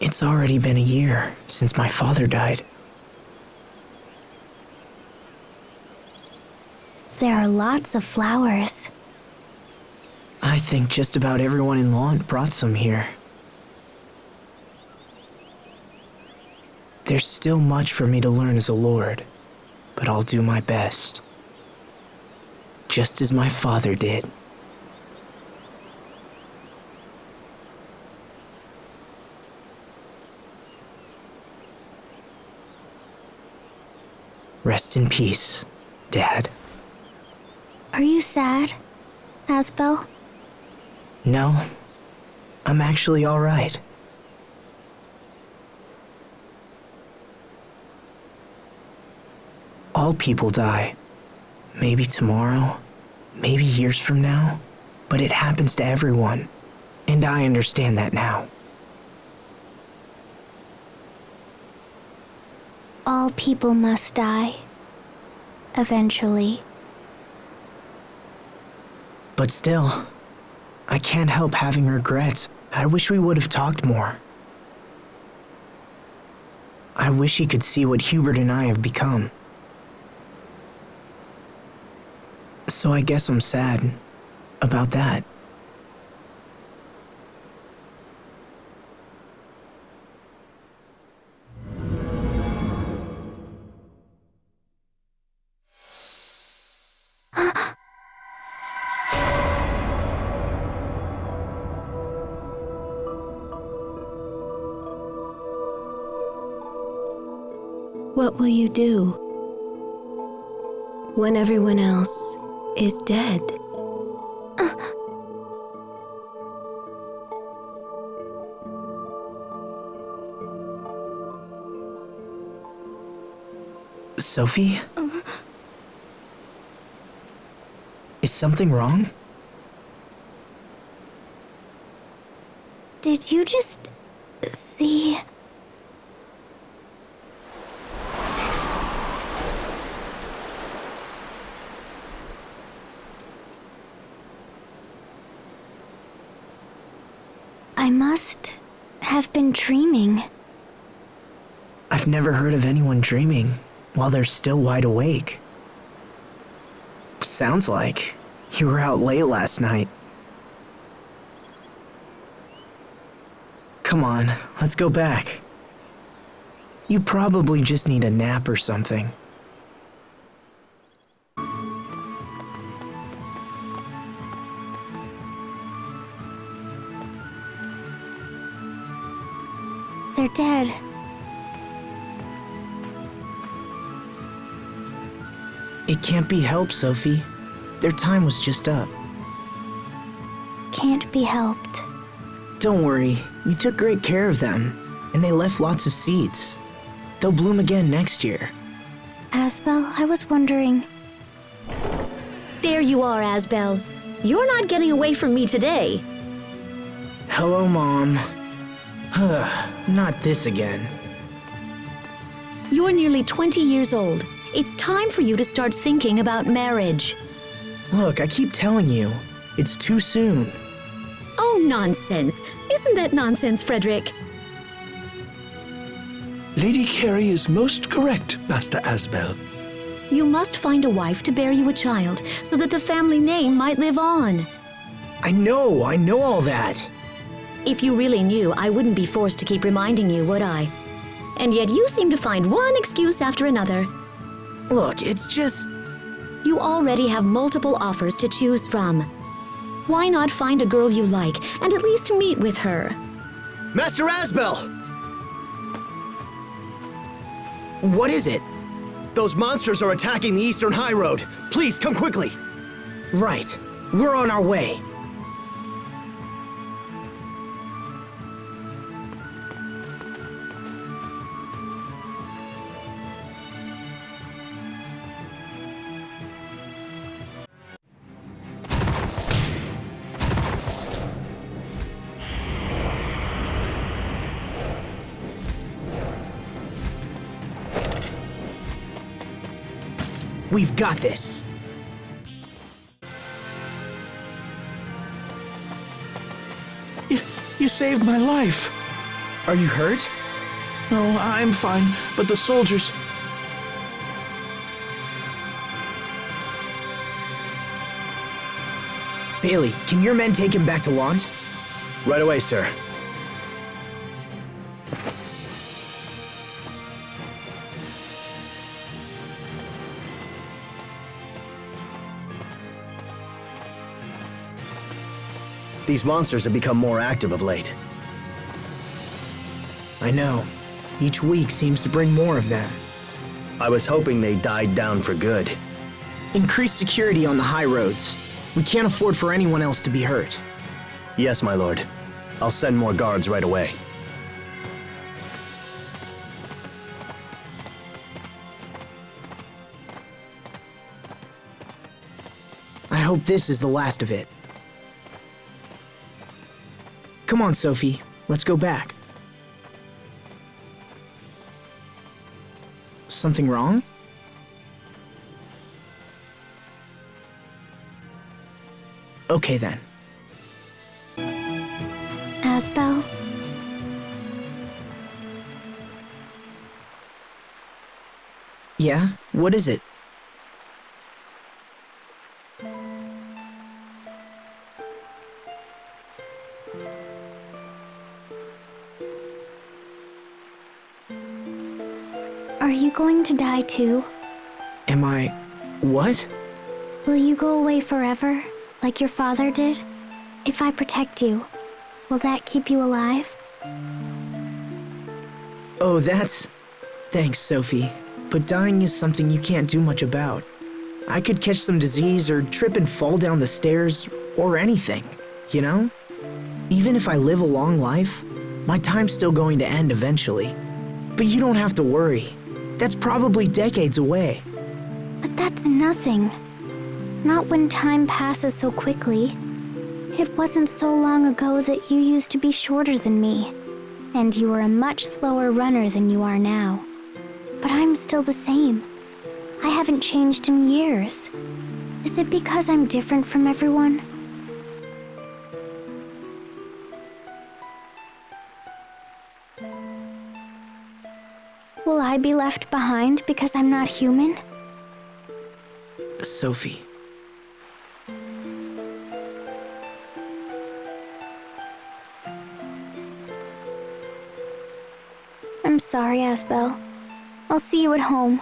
It's already been a year since my father died. There are lots of flowers. I think just about everyone in Lawn brought some here. There's still much for me to learn as a lord, but I'll do my best. Just as my father did. Rest in peace, Dad. Are you sad, Asbel? No, I'm actually all right. All people die. Maybe tomorrow, maybe years from now, but it happens to everyone, and I understand that now. All people must die. Eventually. But still, I can't help having regrets. I wish we would have talked more. I wish he could see what Hubert and I have become. So I guess I'm sad about that. What will you do when everyone else is dead? Sophie? Is something wrong? Did you just see? I must have been dreaming. I've never heard of anyone dreaming while they're still wide awake. Sounds like you were out late last night. Come on, let's go back. You probably just need a nap or something. They're dead. It can't be helped, Sophie. Their time was just up. Can't be helped. Don't worry, we took great care of them, and they left lots of seeds. They'll bloom again next year. Asbel, I was wondering. There you are, Asbel. You're not getting away from me today. Hello, Mom. Not this again. You're nearly 20 years old. It's time for you to start thinking about marriage. Look, I keep telling you, it's too soon. Oh, nonsense. Isn't that nonsense, Frederick? Lady Carey is most correct, Master Asbel. You must find a wife to bear you a child so that the family name might live on. I know all that. If you really knew, I wouldn't be forced to keep reminding you, would I? And yet you seem to find one excuse after another. Look, it's just... You already have multiple offers to choose from. Why not find a girl you like and at least meet with her? Master Asbel! What is it? Those monsters are attacking the Eastern High Road. Please, come quickly. Right. We're on our way. We've got this. You saved my life. Are you hurt? No, I'm fine, but the soldiers... Bailey, can your men take him back to Lant? Right away, sir. These monsters have become more active of late. I know. Each week seems to bring more of them. I was hoping they died down for good. Increase security on the high roads. We can't afford for anyone else to be hurt. Yes, my lord. I'll send more guards right away. I hope this is the last of it. Come on, Sophie. Let's go back. Something wrong? Okay then. Asbel? Yeah? What is it? Are you going to die too? Am I... what? Will you go away forever, like your father did? If I protect you, will that keep you alive? Oh, that's... Thanks, Sophie. But dying is something you can't do much about. I could catch some disease or trip and fall down the stairs, or anything, you know? Even if I live a long life, my time's still going to end eventually. But you don't have to worry. That's probably decades away. But that's nothing. Not when time passes so quickly. It wasn't so long ago that you used to be shorter than me, and you were a much slower runner than you are now. But I'm still the same. I haven't changed in years. Is it because I'm different from everyone? Will I be left behind because I'm not human? Sophie. I'm sorry, Asbel. I'll see you at home.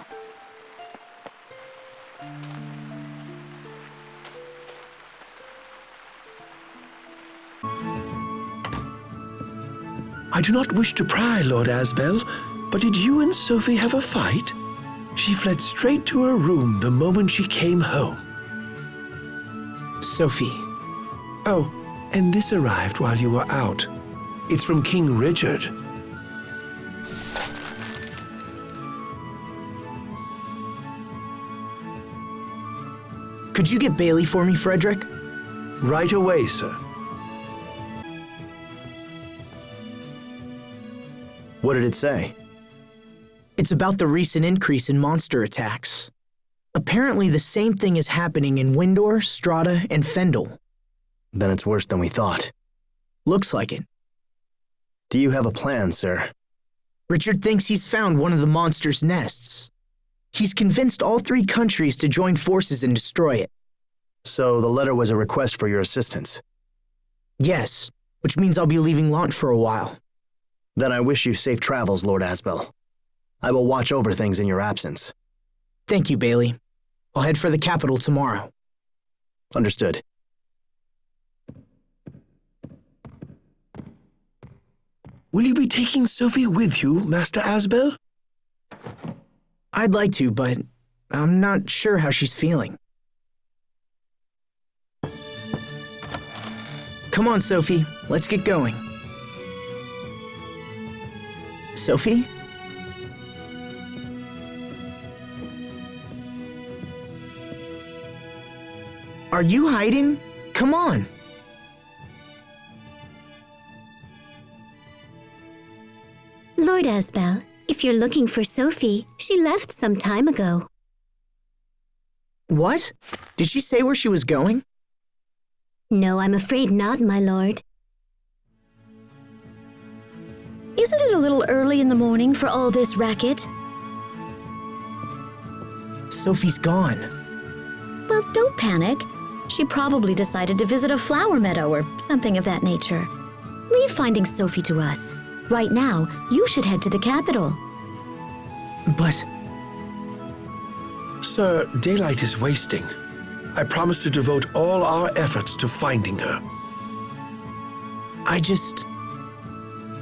I do not wish to pry, Lord Asbel, but did you and Sophie have a fight? She fled straight to her room the moment she came home. Sophie. Oh, and this arrived while you were out. It's from King Richard. Could you get Bailey for me, Frederick? Right away, sir. What did it say? It's about the recent increase in monster attacks. Apparently the same thing is happening in Windor, Strata, and Fendel. Then it's worse than we thought. Looks like it. Do you have a plan, sir? Richard thinks he's found one of the monster's nests. He's convinced all 3 countries to join forces and destroy it. So the letter was a request for your assistance? Yes, which means I'll be leaving Lant for a while. Then I wish you safe travels, Lord Asbel. I will watch over things in your absence. Thank you, Bailey. I'll head for the capital tomorrow. Understood. Will you be taking Sophie with you, Master Asbel? I'd like to, but I'm not sure how she's feeling. Come on, Sophie. Let's get going. Sophie? Are you hiding? Come on. Lord Asbel, if you're looking for Sophie, she left some time ago. What? Did she say where she was going? No, I'm afraid not, my lord. Isn't it a little early in the morning for all this racket? Sophie's gone. Well, don't panic. She probably decided to visit a flower meadow or something of that nature. Leave finding Sophie to us. Right now, you should head to the capital. But Sir, daylight is wasting. I promise to devote all our efforts to finding her.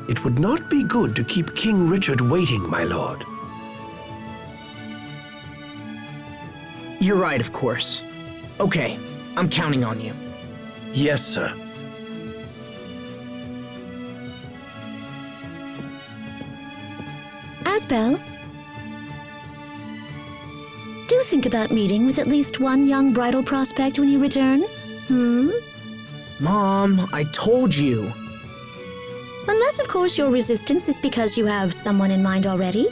It would not be good to keep King Richard waiting, my lord. you're right, of course. Okay, I'm counting on you. Yes, sir. Asbel, do think about meeting with at least one young bridal prospect when you return. Mom, I told you. Unless, of course, your resistance is because you have someone in mind already.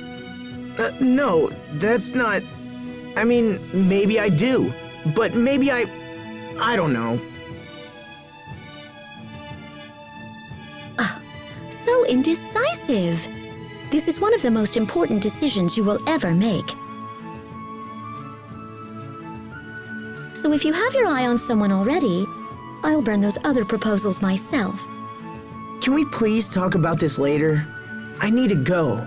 No, that's not... I mean, maybe I do. But maybe I don't know. So indecisive. This is one of the most important decisions you will ever make. So if you have your eye on someone already, I'll burn those other proposals myself. Can we please talk about this later? I need to go.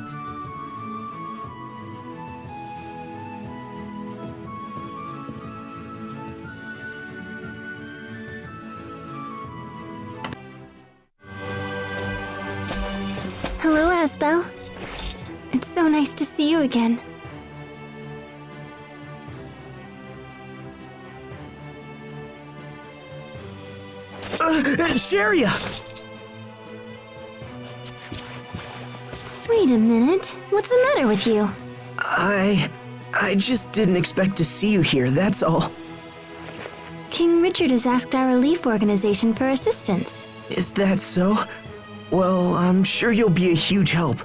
Hello, Asbel. It's so nice to see you again. Sharia! Wait a minute. What's the matter with you? I just didn't expect to see you here, that's all. King Richard has asked our relief organization for assistance. Is that so? Well, I'm sure you'll be a huge help.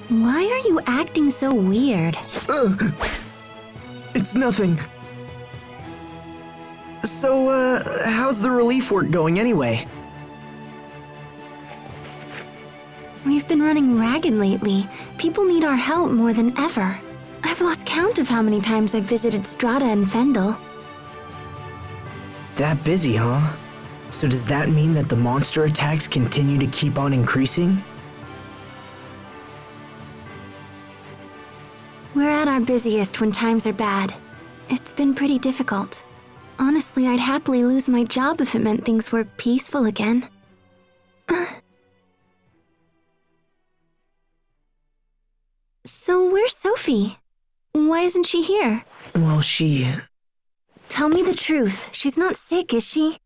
Why are you acting so weird? It's nothing. So, how's the relief work going anyway? We've been running ragged lately. People need our help more than ever. I've lost count of how many times I've visited Strata and Fendel. That busy, huh? So does that mean that the monster attacks continue to keep on increasing? We're at our busiest when times are bad. It's been pretty difficult. Honestly, I'd happily lose my job if it meant things were peaceful again. So where's Sophie? Why isn't she here? Well, she... Tell me the truth. She's not sick, is she?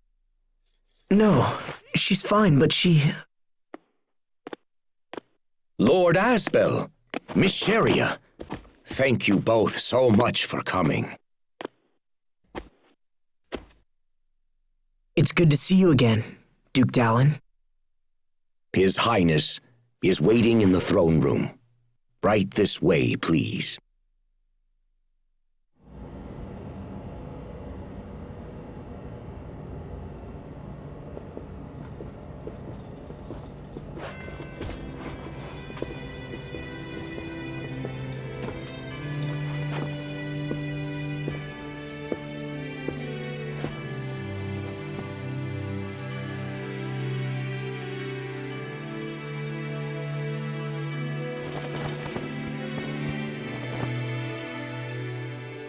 No, she's fine, but she... Lord Asbel, Miss Sharia, thank you both so much for coming. It's good to see you again, Duke Dallin. His Highness is waiting in the throne room. Right this way, please.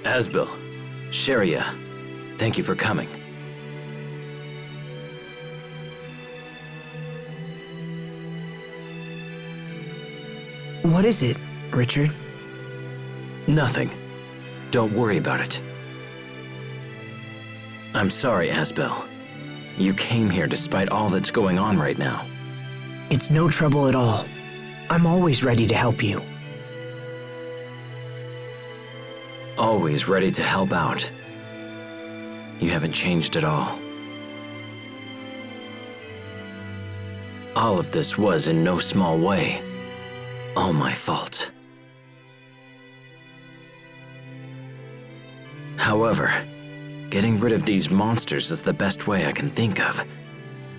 Asbel, Sharia, thank you for coming. What is it, Richard? Nothing. Don't worry about it. I'm sorry, Asbel. You came here despite all that's going on right now. It's no trouble at all. I'm always ready to help you. Always ready to help out. You haven't changed at all. All of this was, in no small way, all my fault. However, Getting rid of these monsters is the best way I can think of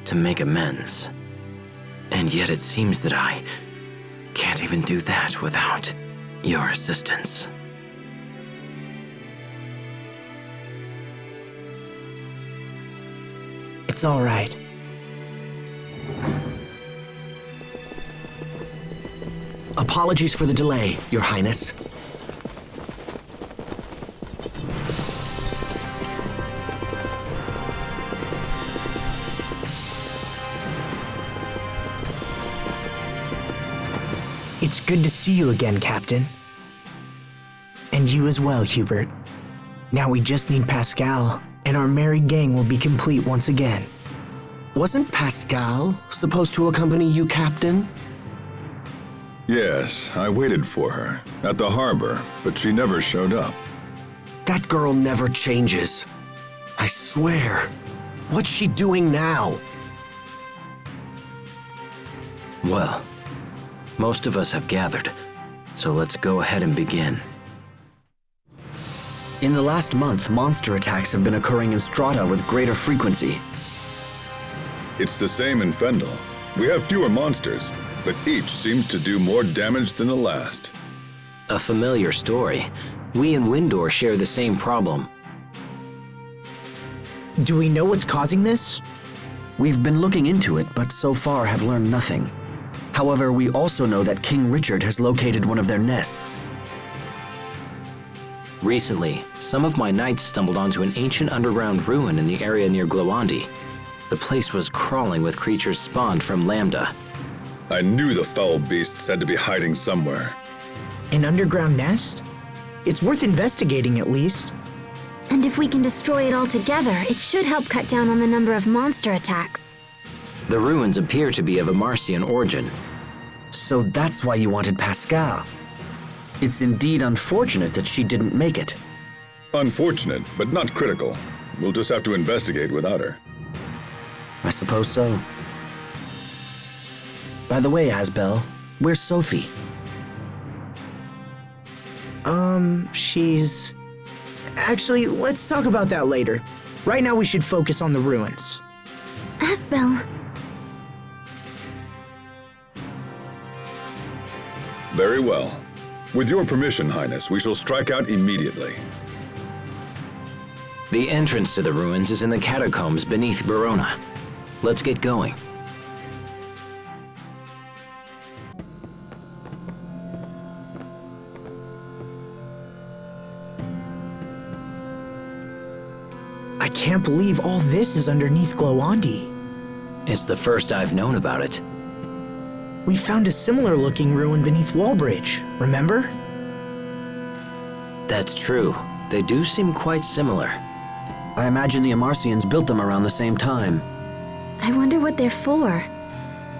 to make amends. And yet it seems that I can't even do that without your assistance. It's all right. Apologies for the delay, Your Highness. It's good to see you again, Captain. And you as well, Hubert. Now we just need Pascal, and our merry gang will be complete once again. Wasn't Pascal supposed to accompany you, Captain? Yes, I waited for her at the harbor, but she never showed up. That girl never changes. I swear. What's she doing now? Well, most of us have gathered, so let's go ahead and begin. In the last month, monster attacks have been occurring in Strata with greater frequency. It's the same in Fendel. We have fewer monsters, but each seems to do more damage than the last. A familiar story. We and Windor share the same problem. Do we know what's causing this? We've been looking into it, but so far have learned nothing. However, we also know that King Richard has located one of their nests. Recently, some of my knights stumbled onto an ancient underground ruin in the area near Glowandi. The place was crawling with creatures spawned from Lambda. I knew the foul beasts had to be hiding somewhere. An underground nest? It's worth investigating at least. And if we can destroy it altogether, it should help cut down on the number of monster attacks. The ruins appear to be of a Marcian origin. So that's why you wanted Pascal. It's indeed unfortunate that she didn't make it. Unfortunate, but not critical. We'll just have to investigate without her. I suppose so. By the way, Asbel, where's Sophie? She's... Actually, let's talk about that later. Right now we should focus on the ruins. Asbel. Very well. With your permission, Highness, we shall strike out immediately. The entrance to the ruins is in the catacombs beneath Verona. Let's get going. I can't believe all this is underneath Glowandi. It's the first I've known about it. We found a similar-looking ruin beneath Wallbridge, remember? That's true. They do seem quite similar. I imagine the Amarcians built them around the same time. I wonder what they're for.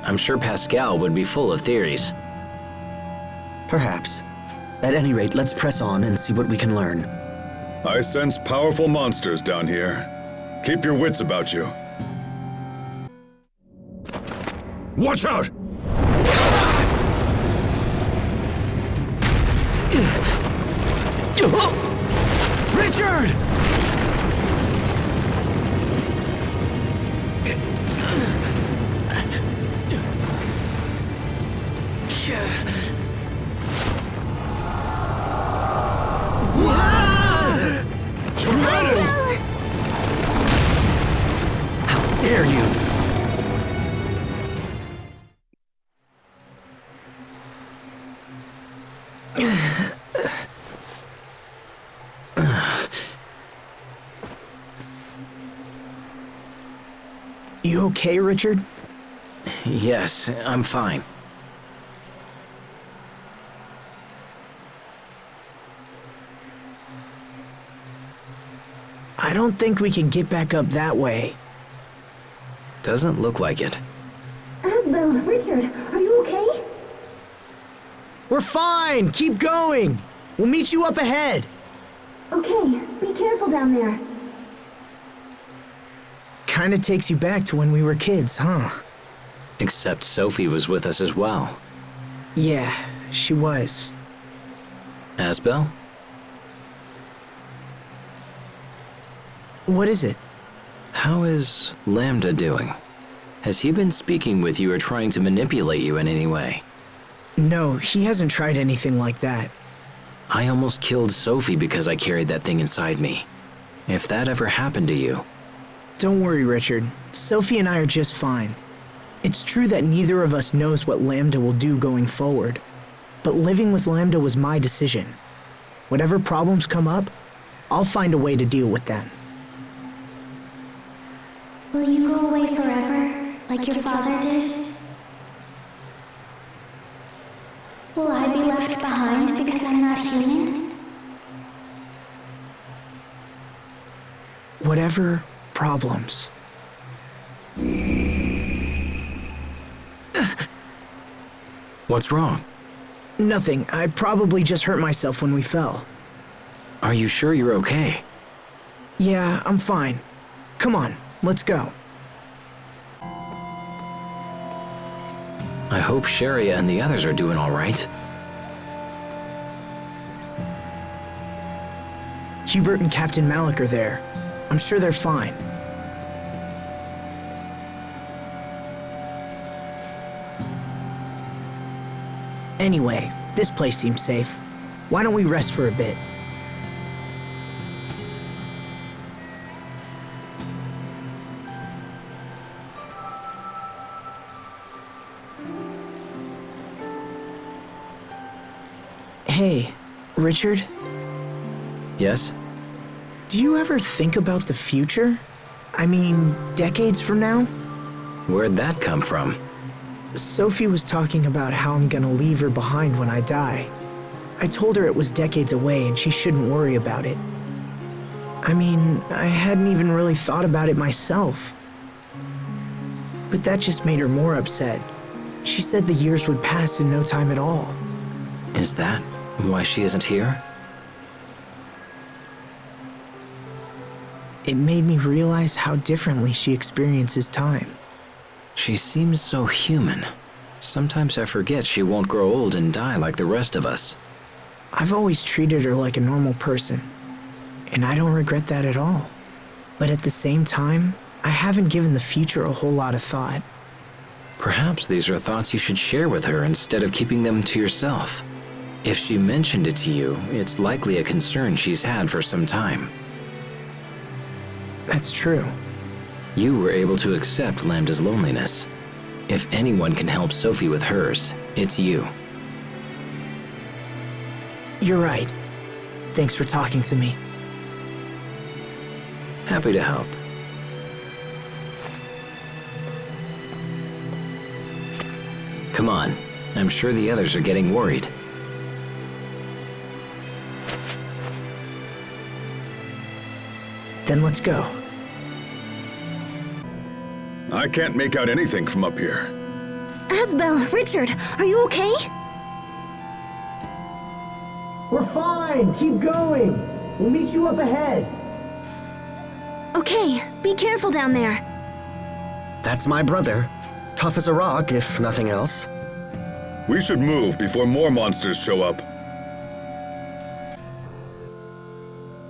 I'm sure Pascal would be full of theories. Perhaps. At any rate, let's press on and see what we can learn. I sense powerful monsters down here. Keep your wits about you. Watch out! Richard! How dare you! You okay, Richard? Yes, I'm fine. I don't think we can get back up that way. Doesn't look like it. Asbel, Richard, are you okay? We're fine! Keep going! We'll meet you up ahead! Okay, be careful down there. Kinda takes you back to when we were kids, huh? Except Sophie was with us as well. Yeah, she was. Asbel? What is it? How is Lambda doing? Has he been speaking with you or trying to manipulate you in any way? No, he hasn't tried anything like that. I almost killed Sophie because I carried that thing inside me. If that ever happened to you... Don't worry, Richard. Sophie and I are just fine. It's true that neither of us knows what Lambda will do going forward. But living with Lambda was my decision. Whatever problems come up, I'll find a way to deal with them. Will you go away forever, like your father did? Will I be left behind because I'm not human? Whatever problems. What's wrong? Nothing. I probably just hurt myself when we fell. Are you sure you're okay? Yeah, I'm fine. Come on, let's go. I hope Sharia and the others are doing all right. Hubert and Captain Malik are there. I'm sure they're fine. Anyway, this place seems safe. Why don't we rest for a bit? Hey, Richard? Yes? Do you ever think about the future? I mean, decades from now? Where'd that come from? Sophie was talking about how I'm gonna leave her behind when I die. I told her it was decades away and she shouldn't worry about it. I mean, I hadn't even really thought about it myself. But that just made her more upset. She said the years would pass in no time at all. Is that why she isn't here? It made me realize how differently she experiences time. She seems so human. Sometimes I forget she won't grow old and die like the rest of us. I've always treated her like a normal person, and I don't regret that at all. But at the same time, I haven't given the future a whole lot of thought. Perhaps these are thoughts you should share with her instead of keeping them to yourself. If she mentioned it to you, it's likely a concern she's had for some time. That's true. You were able to accept Lambda's loneliness. If anyone can help Sophie with hers, it's you. You're right. Thanks for talking to me. Happy to help. Come on, I'm sure the others are getting worried. Then let's go. I can't make out anything from up here. Asbel, Richard, are you okay? We're fine. Keep going. We'll meet you up ahead. Okay, be careful down there. That's my brother. Tough as a rock, if nothing else. We should move before more monsters show up.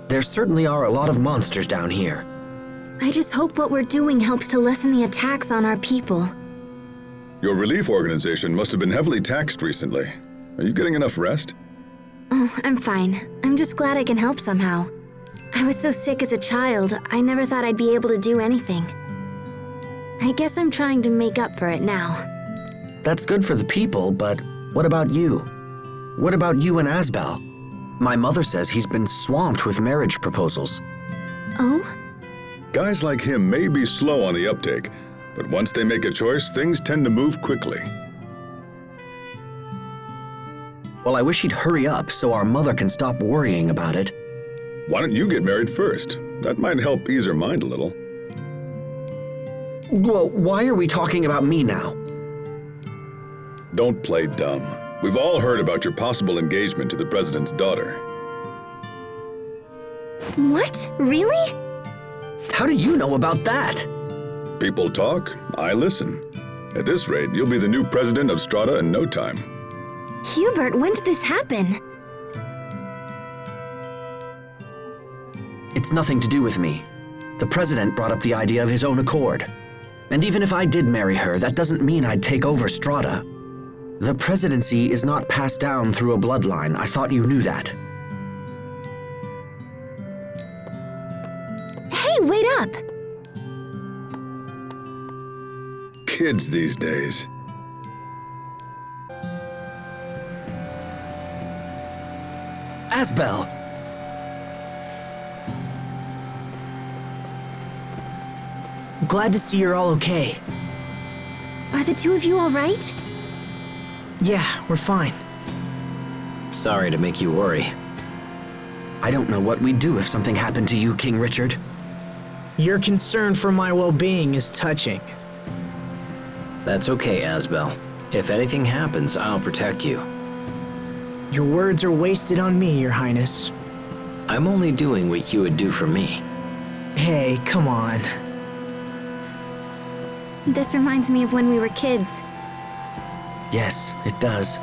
There certainly are a lot of monsters down here. I just hope what we're doing helps to lessen the attacks on our people. Your relief organization must have been heavily taxed recently. Are you getting enough rest? Oh, I'm fine. I'm just glad I can help somehow. I was so sick as a child, I never thought I'd be able to do anything. I guess I'm trying to make up for it now. That's good for the people, but what about you? What about you and Asbel? My mother says he's been swamped with marriage proposals. Oh? Guys like him may be slow on the uptake, but once they make a choice, things tend to move quickly. Well, I wish he'd hurry up so our mother can stop worrying about it. Why don't you get married first? That might help ease her mind a little. Well, why are we talking about me now? Don't play dumb. We've all heard about your possible engagement to the president's daughter. What? Really? How do you know about that? People talk, I listen. At this rate, you'll be the new president of Strata in no time. Hubert, when did this happen? It's nothing to do with me. The president brought up the idea of his own accord. And even if I did marry her, that doesn't mean I'd take over Strata. The presidency is not passed down through a bloodline. I thought you knew that. Hey, wait up! Kids these days. Asbel! I'm glad to see you're all okay. Are the two of you all right? Yeah, we're fine. Sorry to make you worry. I don't know what we'd do if something happened to you, King Richard. Your concern for my well-being is touching. That's okay, Asbel. If anything happens, I'll protect you. Your words are wasted on me, Your Highness. I'm only doing what you would do for me. Hey, come on. This reminds me of when we were kids. Yes, it does.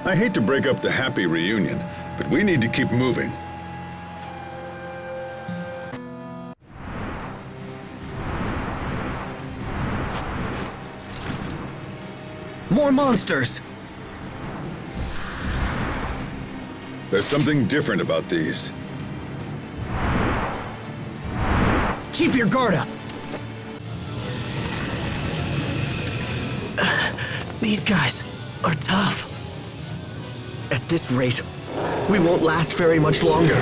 I hate to break up the happy reunion, but we need to keep moving. More monsters! There's something different about these. Keep your guard up! These guys are tough. At this rate, we won't last very much longer.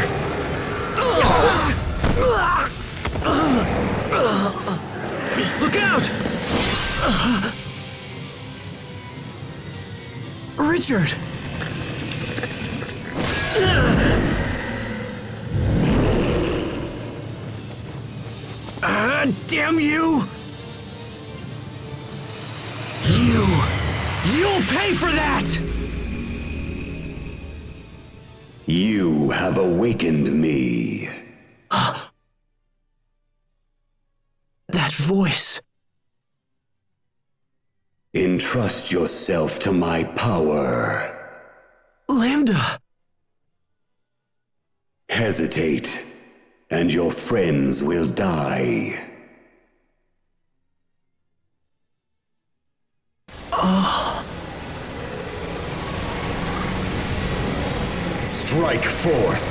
Look out! Richard! Damn you! You'll pay for that! You have awakened me. That voice. Entrust yourself to my power. Lambda! Hesitate, and your friends will die. Strike forth.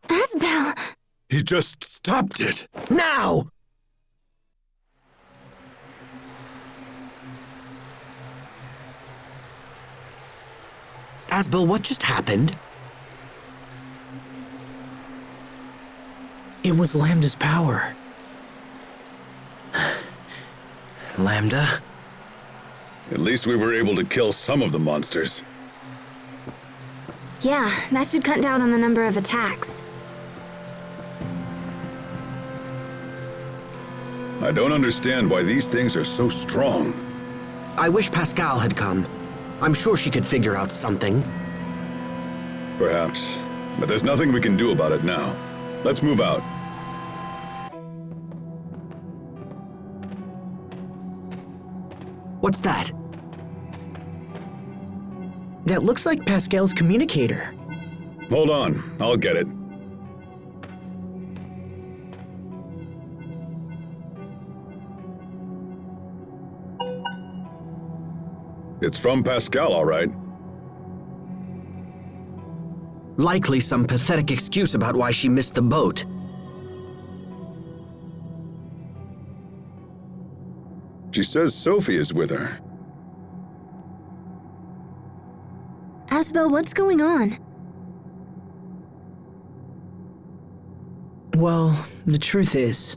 Asbel! He just stopped it. Now! Asbel, what just happened? It was Lambda's power. Lambda? At least we were able to kill some of the monsters. Yeah, that should cut down on the number of attacks. I don't understand why these things are so strong. I wish Pascal had come. I'm sure she could figure out something. Perhaps. But there's nothing we can do about it now. Let's move out. What's that? That looks like Pascal's communicator. Hold on, I'll get it. It's from Pascal, all right. Likely some pathetic excuse about why she missed the boat. She says Sophie is with her. Asbel, what's going on? Well, the truth is,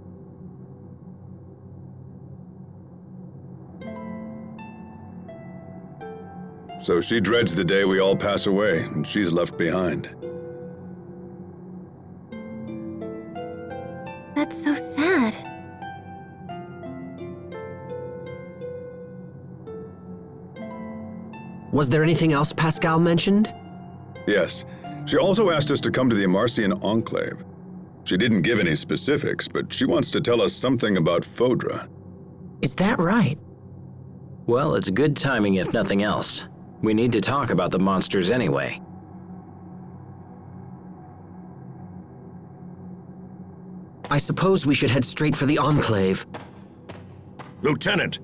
So she dreads the day we all pass away, and she's left behind. That's so sad. Was there anything else Pascal mentioned? Yes, she also asked us to come to the Amarcian Enclave. She didn't give any specifics, but she wants to tell us something about Fodra. Is that right? Well, it's good timing if nothing else. We need to talk about the monsters anyway. I suppose we should head straight for the Enclave. Lieutenant,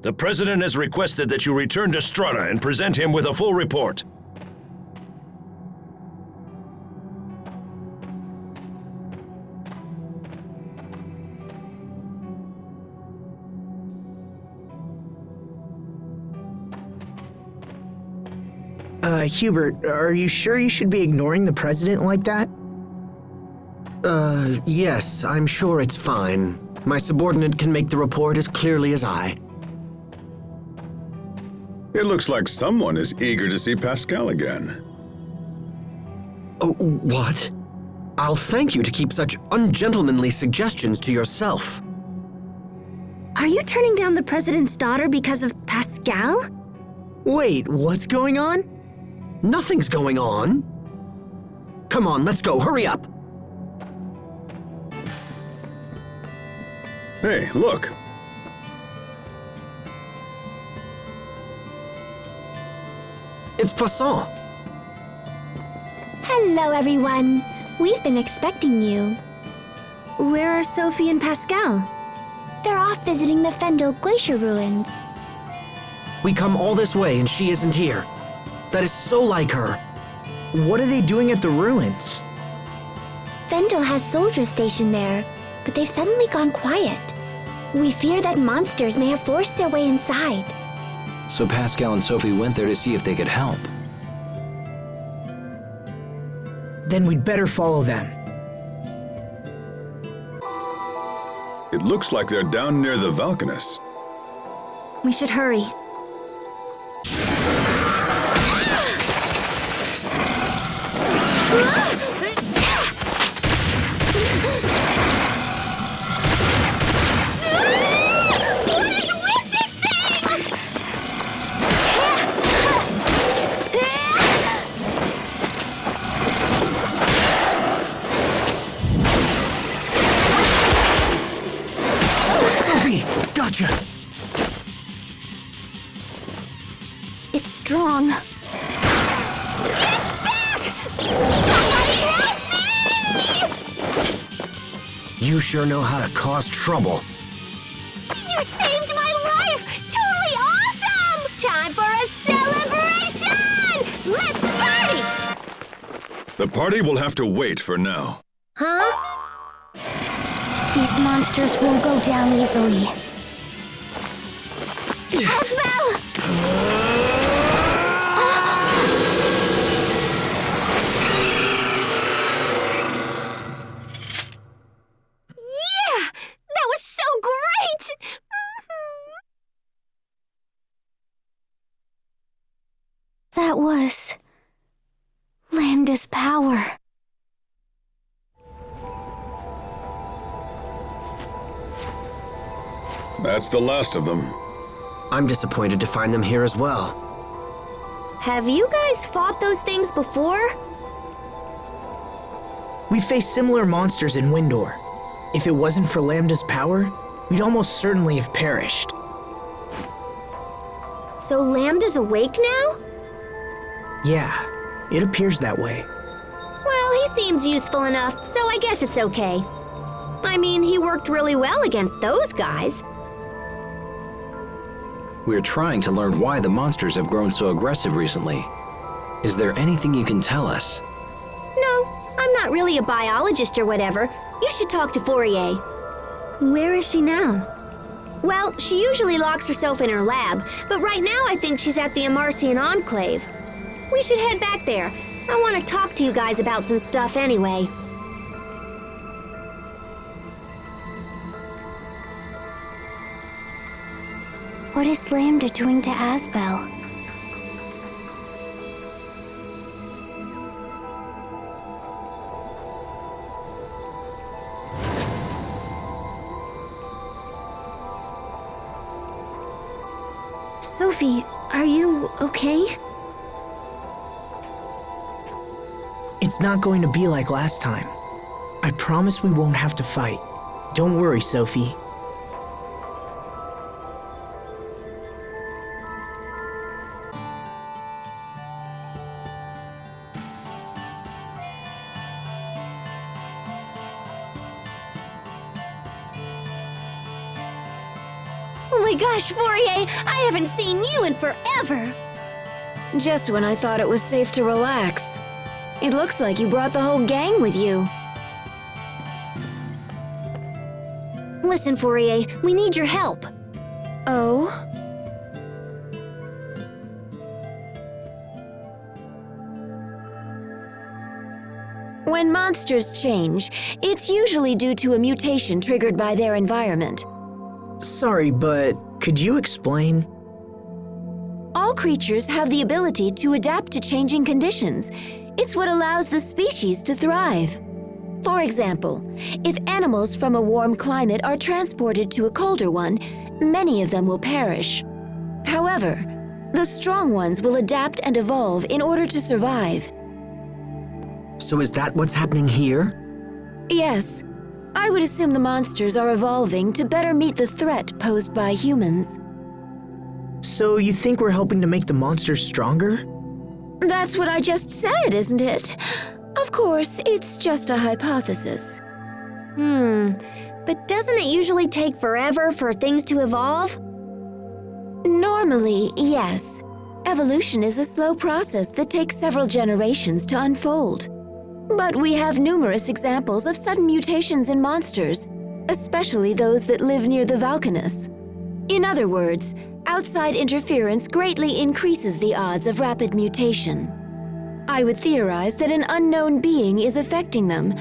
the President has requested that you return to Strata and present him with a full report. Hubert, are you sure you should be ignoring the president like that? Yes, I'm sure it's fine. My subordinate can make the report as clearly as I. It looks like someone is eager to see Pascal again. Oh, what? I'll thank you to keep such ungentlemanly suggestions to yourself. Are you turning down the president's daughter because of Pascal? Wait, what's going on? Nothing's going on. Come on, let's go, hurry up! Hey, look. It's Poisson. Hello, everyone. We've been expecting you. Where are Sophie and Pascal? They're off visiting the Fendel Glacier ruins. We come all this way and she isn't here. That is so like her. What are they doing at the ruins? Fendel has soldiers stationed there, but they've suddenly gone quiet. We fear that monsters may have forced their way inside. So Pascal and Sophie went there to see if they could help. Then we'd better follow them. It looks like they're down near the Valkanus. We should hurry. Gotcha! It's strong. You sure know how to cause trouble. You saved my life! Totally awesome! Time for a celebration! Let's party! The party will have to wait for now. Huh? These monsters won't go down easily. Asbel! Yeah! That was so great! That was Lambda's power. That's the last of them. I'm disappointed to find them here as well. Have you guys fought those things before? We faced similar monsters in Windor. If it wasn't for Lambda's power, we'd almost certainly have perished. So Lambda's awake now? Yeah, it appears that way. Well, he seems useful enough, so I guess it's okay. I mean, he worked really well against those guys. We're trying to learn why the monsters have grown so aggressive recently. Is there anything you can tell us? No, I'm not really a biologist or whatever. You should talk to Fourier. Where is she now? Well, she usually locks herself in her lab, but right now I think she's at the Amarcian Enclave. We should head back there. I want to talk to you guys about some stuff anyway. What is Lambda doing to Asbel? Sophie, are you okay? It's not going to be like last time. I promise we won't have to fight. Don't worry, Sophie. gosh, Fourier, I haven't seen you in forever. Just when I thought it was safe to relax. It looks like you brought the whole gang with you. Listen, Fourier, we need your help. Oh? When monsters change, it's usually due to a mutation triggered by their environment. Sorry, but could you explain? All creatures have the ability to adapt to changing conditions. It's what allows the species to thrive. For example, if animals from a warm climate are transported to a colder one, many of them will perish. However, the strong ones will adapt and evolve in order to survive. So is that what's happening here? Yes, I would assume the monsters are evolving to better meet the threat posed by humans. So you think we're helping to make the monsters stronger? That's what I just said, isn't it? Of course, it's just a hypothesis. But doesn't it usually take forever for things to evolve? Normally, yes. Evolution is a slow process that takes several generations to unfold. But we have numerous examples of sudden mutations in monsters, especially those that live near the Valkanus. In other words, outside interference greatly increases the odds of rapid mutation. I would theorize that an unknown being is affecting them,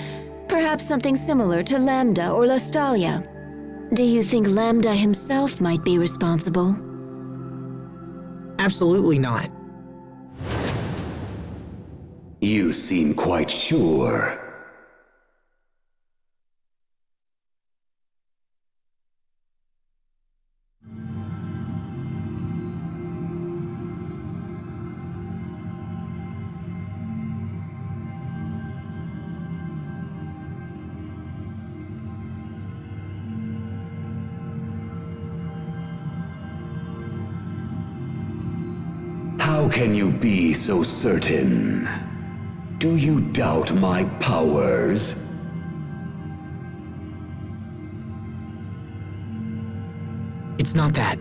perhaps something similar to Lambda or Lastalia. Do you think Lambda himself might be responsible? Absolutely not. You seem quite sure. How can you be so certain? Do you doubt my powers? It's not that.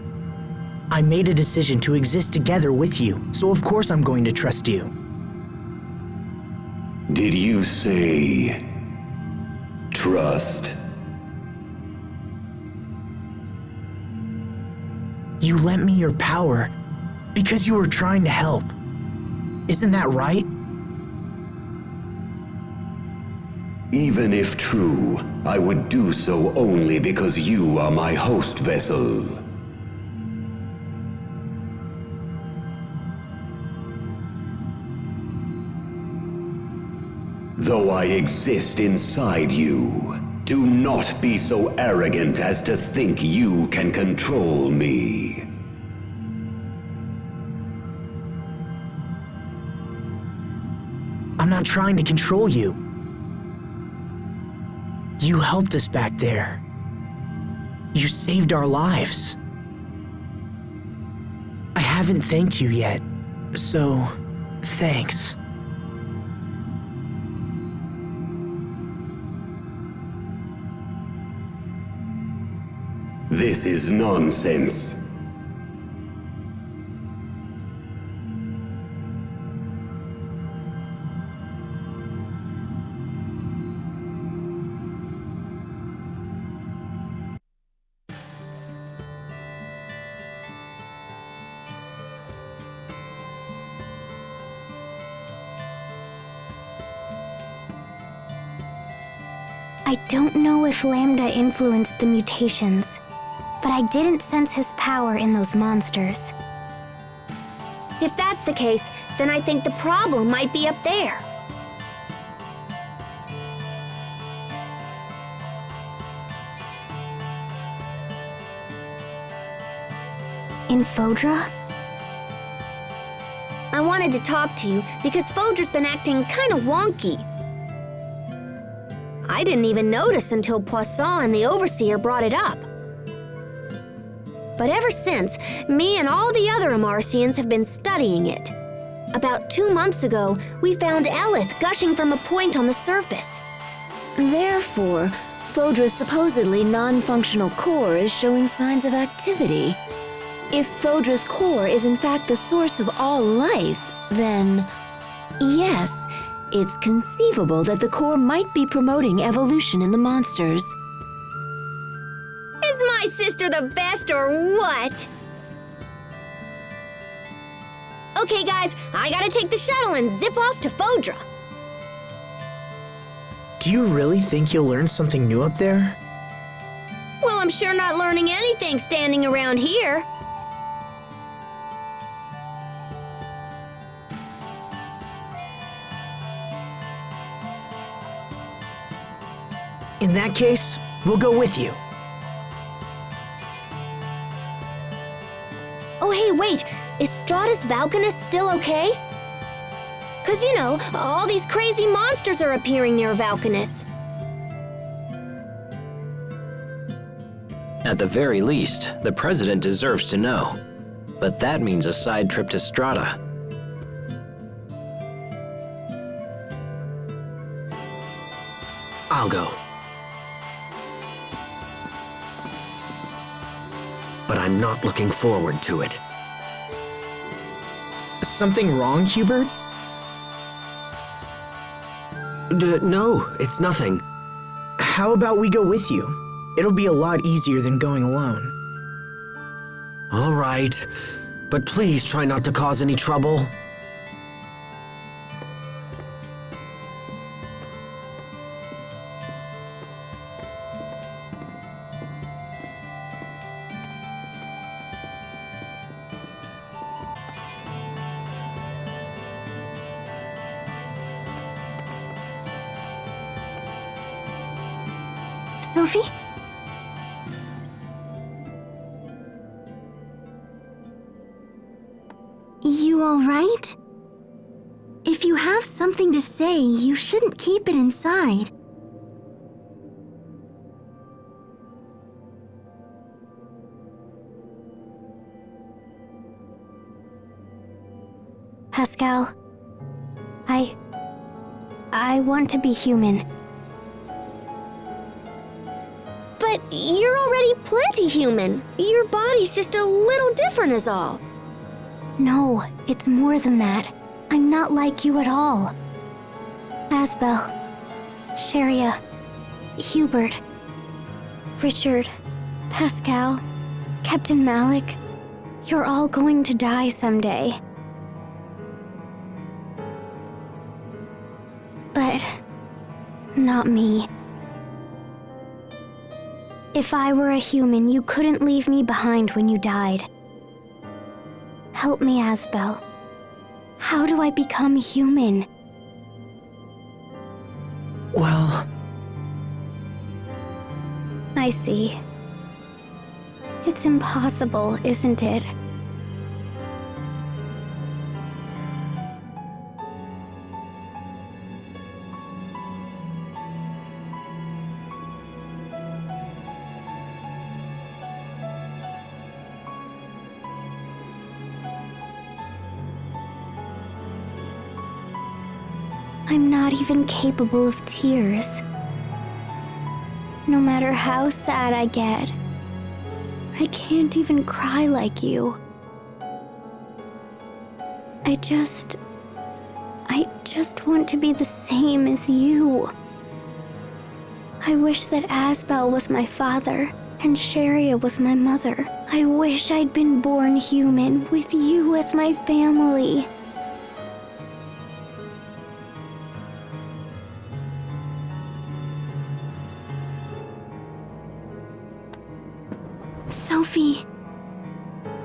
I made a decision to exist together with you, so of course I'm going to trust you. Did you say trust? You lent me your power because you were trying to help. Isn't that right? Even if true, I would do so only because you are my host vessel. Though I exist inside you, do not be so arrogant as to think you can control me. I'm not trying to control you. You helped us back there. You saved our lives. I haven't thanked you yet, so thanks. This is nonsense. I don't know if Lambda influenced the mutations, but I didn't sense his power in those monsters. If that's the case, then I think the problem might be up there. In Fodra? I wanted to talk to you because Fodra's been acting kind of wonky. I didn't even notice until Poisson and the Overseer brought it up. But ever since, me and all the other Amarcians have been studying it. About 2 months ago, we found Elith gushing from a point on the surface. Therefore, Fodra's supposedly non-functional core is showing signs of activity. If Fodra's core is in fact the source of all life, then yes, it's conceivable that the core might be promoting evolution in the monsters. Is my sister the best or what? Okay, guys, I gotta take the shuttle and zip off to Fodra. Do you really think you'll learn something new up there? Well, I'm sure not learning anything standing around here. In that case, we'll go with you. Oh, hey, wait. Is Stratus Valkanus still okay? 'Cause, you know, all these crazy monsters are appearing near Valkanus. At the very least, the president deserves to know. But that means a side trip to Strata. I'll go. But I'm not looking forward to it. Something wrong, Hubert? No, it's nothing. How about we go with you? It'll be a lot easier than going alone. All right, but please try not to cause any trouble. Sophie? You all right? If you have something to say, you shouldn't keep it inside. Pascal, I want to be human. But you're already plenty human. Your body's just a little different is all. No, it's more than that. I'm not like you at all. Asbel, Sharia, Hubert, Richard, Pascal, Captain Malik, you're all going to die someday. But not me. If I were a human, you couldn't leave me behind when you died. Help me, Asbel. How do I become human? Well... I see. It's impossible, isn't it? I'm not even capable of tears. No matter how sad I get, I can't even cry like you. I just want to be the same as you. I wish that Asbel was my father and Sharia was my mother. I wish I'd been born human with you as my family. Sophie.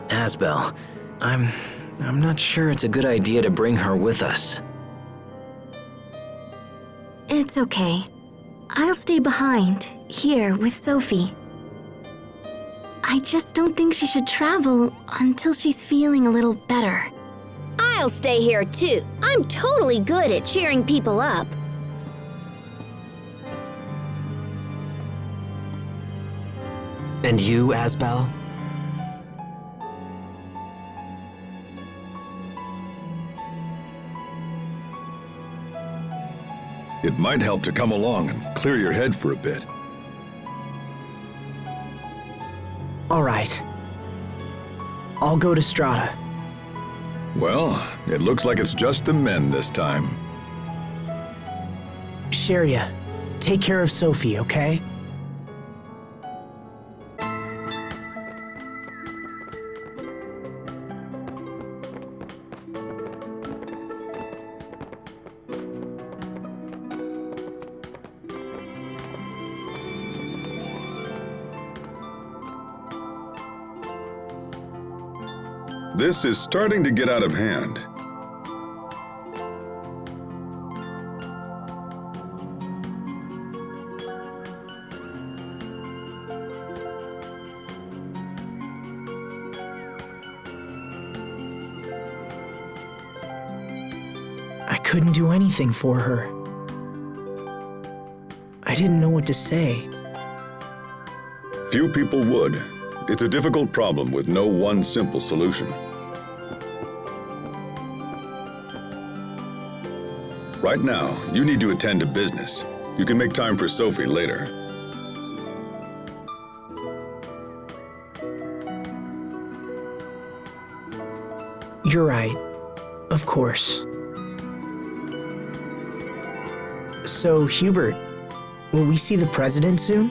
Asbel, I'm not sure it's a good idea to bring her with us. It's okay. I'll stay behind, here with Sophie. I just don't think she should travel until she's feeling a little better. I'll stay here too. I'm totally good at cheering people up. And you, Asbel? It might help to come along and clear your head for a bit. All right. I'll go to Strata. Well, it looks like it's just the men this time. Sheria, take care of Sophie, okay? This is starting to get out of hand. I couldn't do anything for her. I didn't know what to say. Few people would. It's a difficult problem with no one simple solution. Right now, you need to attend to business. You can make time for Sophie later. You're right. Of course. So, Hubert, will we see the president soon?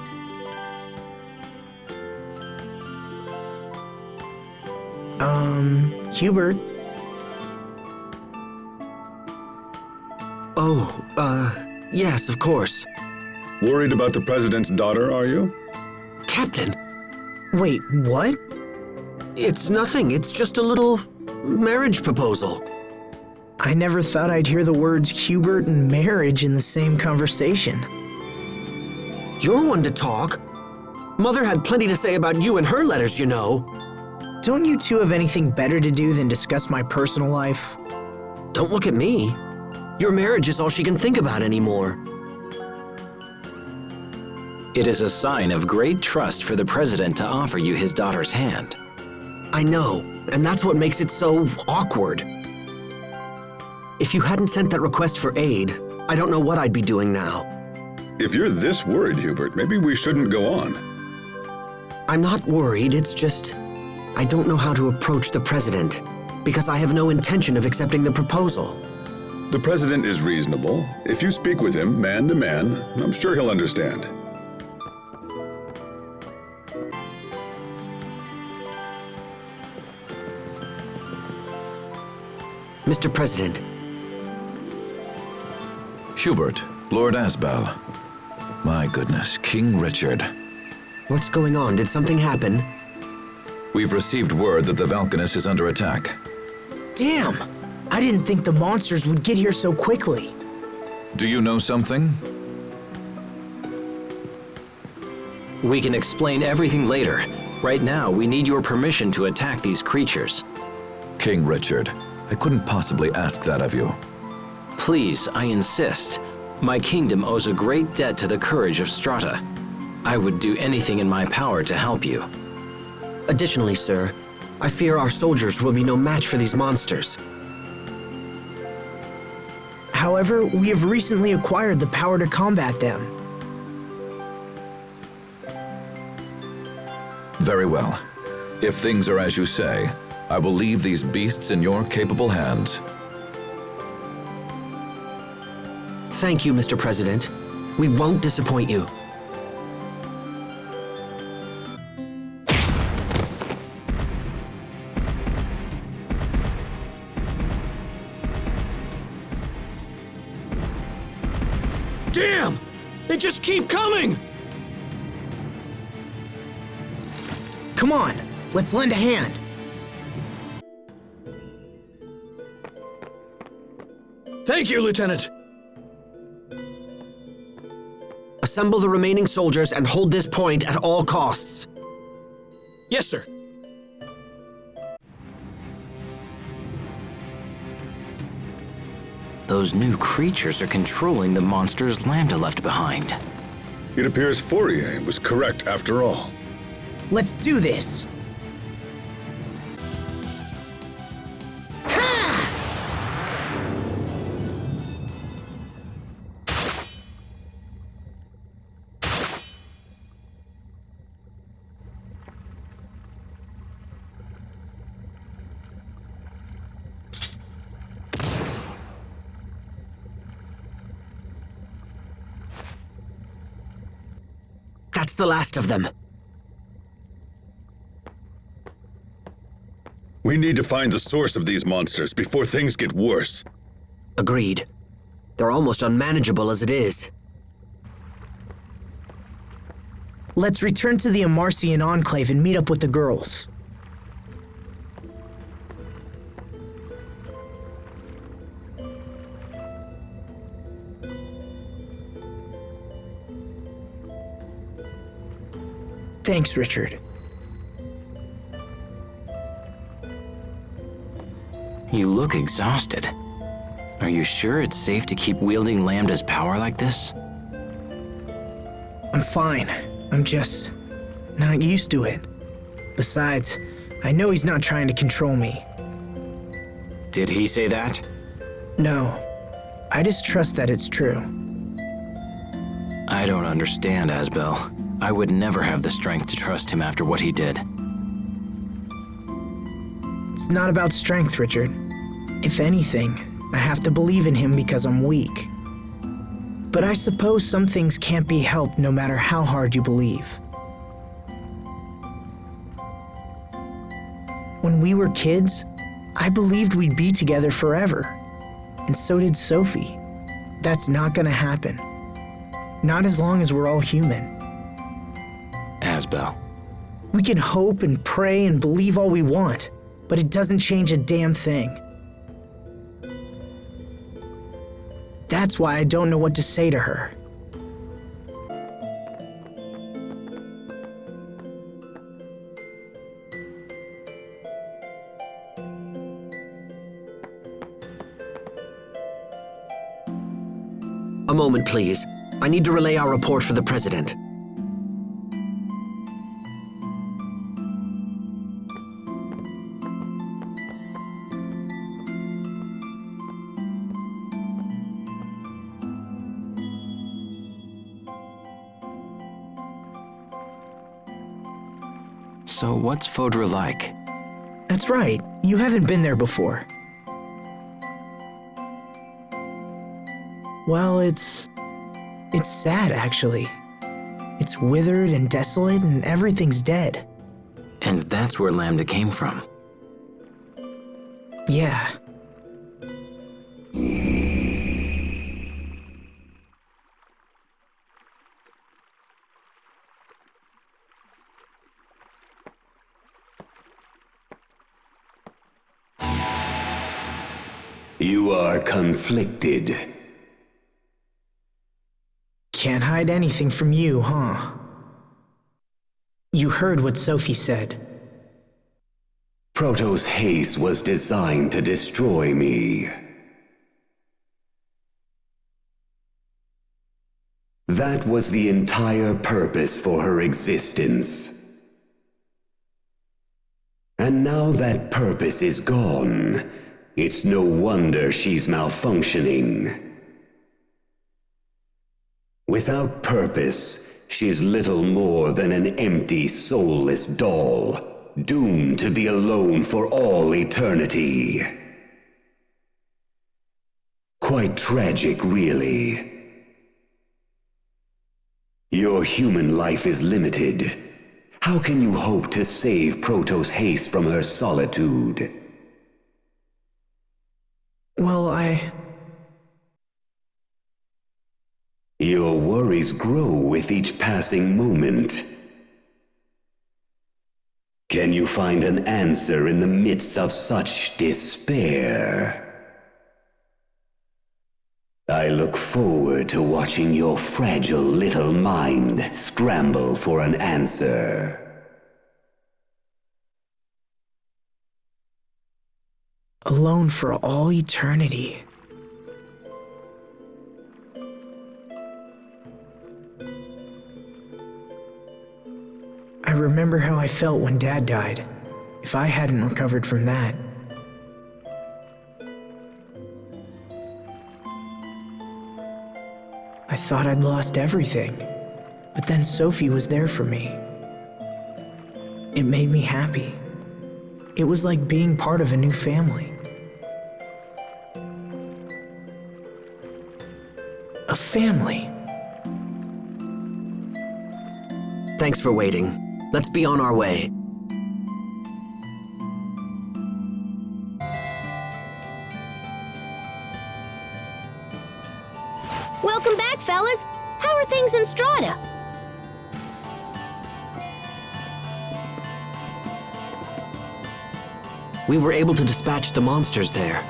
Hubert? Yes, of course. Worried about the president's daughter, are you? Captain, Wait, what? it's nothing. It's just a little marriage proposal. I never thought I'd hear the words Hubert and marriage in the same conversation. You're one to talk. Mother had plenty to say about you in her letters, you know. Don't you two have anything better to do than discuss my personal life? Don't look at me. Your marriage is all she can think about anymore. It is a sign of great trust for the president to offer you his daughter's hand. I know, and that's what makes it so awkward. If you hadn't sent that request for aid, I don't know what I'd be doing now. If you're this worried, Hubert, maybe we shouldn't go on. I'm not worried, it's just I don't know how to approach the president, because I have no intention of accepting the proposal. The president is reasonable. If you speak with him man to man, I'm sure he'll understand. Mr. President. Hubert, Lord Asbel. My goodness, King Richard. What's going on? Did something happen? We've received word that the Valkanus is under attack. Damn! I didn't think the monsters would get here so quickly. Do you know something? We can explain everything later. Right now, we need your permission to attack these creatures. King Richard, I couldn't possibly ask that of you. Please, I insist. My kingdom owes a great debt to the courage of Strata. I would do anything in my power to help you. Additionally, sir, I fear our soldiers will be no match for these monsters. However, we have recently acquired the power to combat them. Very well. If things are as you say, I will leave these beasts in your capable hands. Thank you, Mr. President. We won't disappoint you. Damn! They just keep coming! Come on, let's lend a hand. Thank you, Lieutenant! Assemble the remaining soldiers and hold this point at all costs. Yes, sir. Those new creatures are controlling the monsters Lambda left behind. It appears Fourier was correct after all. Let's do this. That's the last of them. We need to find the source of these monsters before things get worse. Agreed. They're almost unmanageable as it is. Let's return to the Amarcian Enclave and meet up with the girls. Thanks, Richard. You look exhausted. Are you sure it's safe to keep wielding Lambda's power like this? I'm fine. I'm just not used to it. Besides, I know he's not trying to control me. Did he say that? No. I just trust that it's true. I don't understand, Asbel. I would never have the strength to trust him after what he did. It's not about strength, Richard. If anything, I have to believe in him because I'm weak. But I suppose some things can't be helped no matter how hard you believe. When we were kids, I believed we'd be together forever. And so did Sophie. That's not gonna happen. Not as long as we're all human. Asbel. We can hope and pray and believe all we want, but it doesn't change a damn thing. That's why I don't know what to say to her. A moment, please. I need to relay our report for the President. So what's Fodra like? That's right. You haven't been there before. Well, it's sad, actually. It's withered and desolate and everything's dead. And that's where Lambda came from. Yeah. You are conflicted. Can't hide anything from you, huh? You heard what Sophie said. Protos haste was designed to destroy me. That was the entire purpose for her existence. And now that purpose is gone, it's no wonder she's malfunctioning. Without purpose, she's little more than an empty, soulless doll, doomed to be alone for all eternity. Quite tragic, really. Your human life is limited. How can you hope to save Protos Haste from her solitude? Well, Your worries grow with each passing moment. Can you find an answer in the midst of such despair? I look forward to watching your fragile little mind scramble for an answer. alone for all eternity. I remember how I felt when Dad died, if I hadn't recovered from that. I thought I'd lost everything, but then Sophie was there for me. It made me happy. It was like being part of a new family. A family. Thanks for waiting. Let's be on our way. Welcome back, fellas. How are things in Strata? We were able to dispatch the monsters there.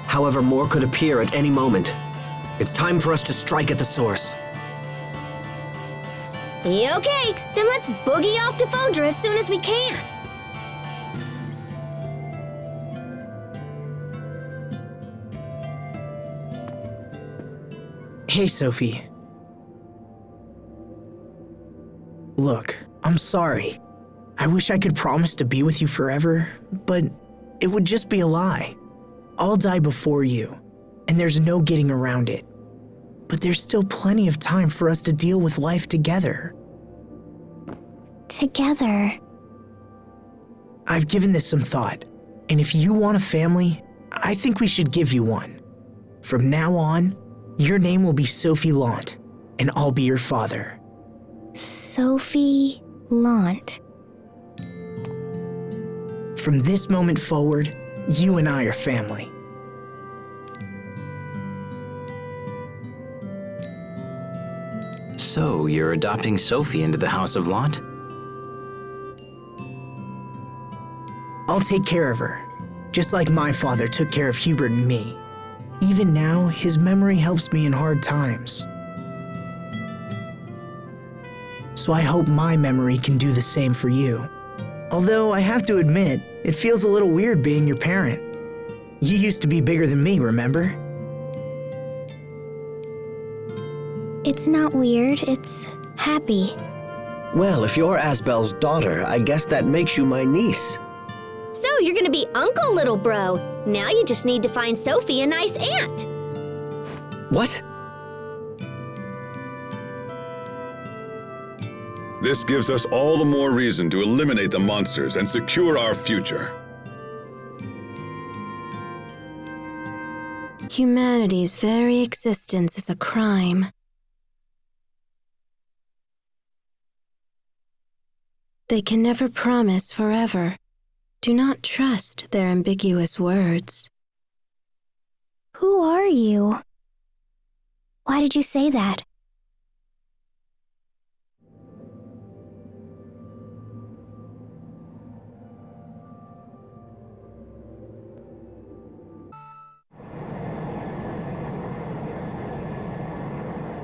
However, more could appear at any moment. It's time for us to strike at the source. Okay, then let's boogie off to Fodra as soon as we can. Hey, Sophie. Look, I'm sorry. I wish I could promise to be with you forever, but it would just be a lie. I'll die before you, and there's no getting around it. But there's still plenty of time for us to deal with life together. Together? I've given this some thought, and if you want a family, I think we should give you one. From now on, your name will be Sophie Lant, and I'll be your father. Sophie Lant. From this moment forward, you and I are family. So, you're adopting Sophie into the House of Lant? I'll take care of her, just like my father took care of Hubert and me. Even now, his memory helps me in hard times. So I hope my memory can do the same for you. Although I have to admit, it feels a little weird being your parent. You used to be bigger than me, remember? It's not weird, it's happy. Well, if you're Asbel's daughter, I guess that makes you my niece. So you're gonna be Uncle Little Bro. Now you just need to find Sophie a nice aunt. What? This gives us all the more reason to eliminate the monsters and secure our future. Humanity's very existence is a crime. They can never promise forever. Do not trust their ambiguous words. Who are you? Why did you say that?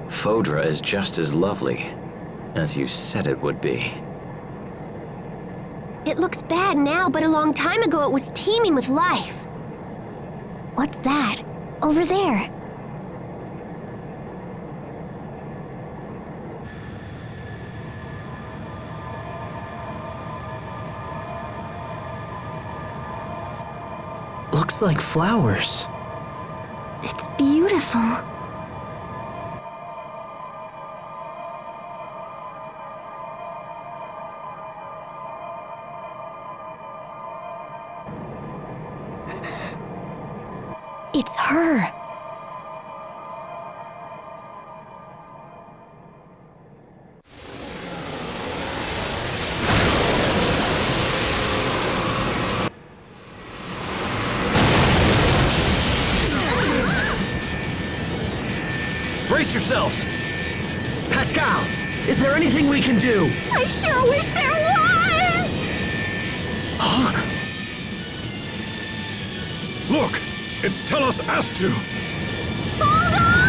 Fodra is just as lovely as you said it would be. It looks bad now, but a long time ago it was teeming with life. What's that? Over there. Looks like flowers. It's beautiful. It's her. Brace yourselves! Pascal, is there anything we can do? I sure wish there was! Look! It's Telos Astu! Hold on!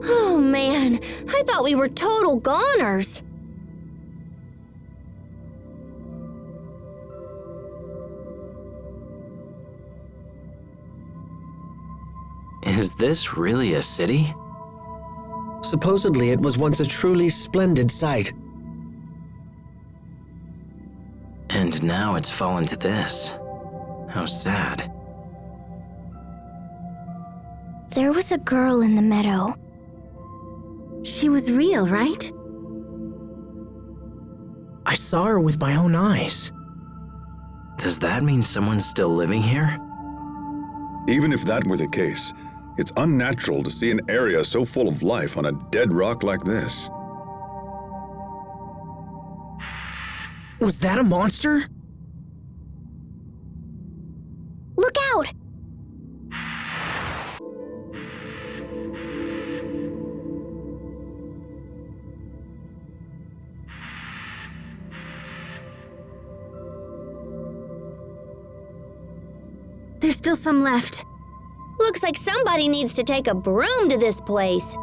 Oh man, I thought we were total goners. Is this really a city? Supposedly it was once a truly splendid sight. And now it's fallen to this. How sad. There was a girl in the meadow. She was real, right? I saw her with my own eyes. Does that mean someone's still living here? Even if that were the case, It's unnatural to see an area so full of life on a dead rock like this. Was that a monster? Look out! There's still some left. Looks like somebody needs to take a broom to this place.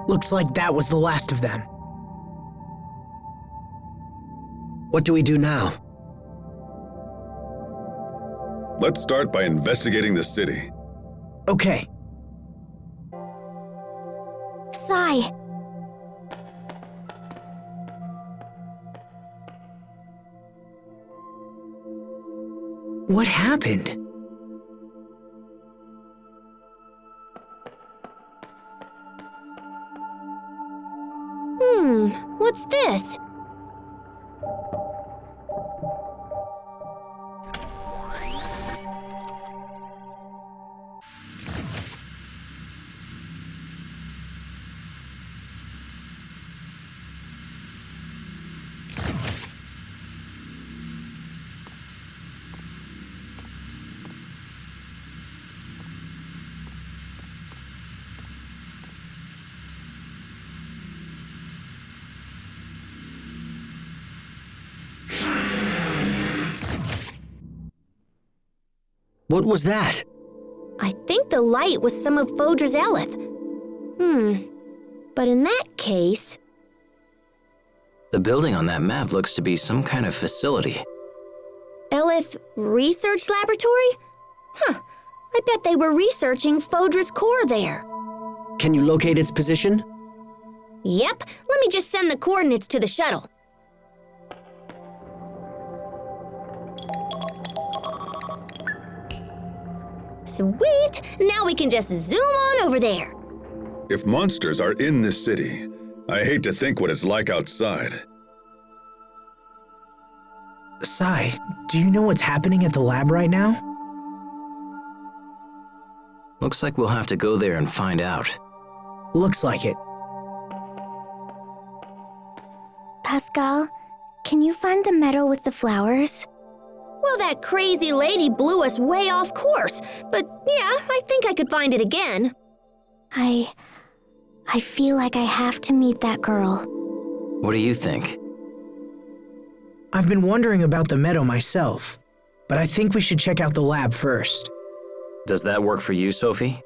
Looks like that was the last of them. What do we do now? Let's start by investigating the city. Okay. Sai. What happened? What's this? What was that? I think the light was some of Fodra's Elith. But in that case... The building on that map looks to be some kind of facility. Elith Research Laboratory? I bet they were researching Fodra's core there. Can you locate its position? Yep, let me just send the coordinates to the shuttle. Sweet! Now we can just zoom on over there. If monsters are in this city, I hate to think what it's like outside. Sai, do you know what's happening at the lab right now? Looks like we'll have to go there and find out. Looks like it. Pascal, can you find the meadow with the flowers? Well, that crazy lady blew us way off course, but yeah, I think I could find it again. I feel like I have to meet that girl. What do you think? I've been wondering about the meadow myself, but I think we should check out the lab first. Does that work for you, Sophie?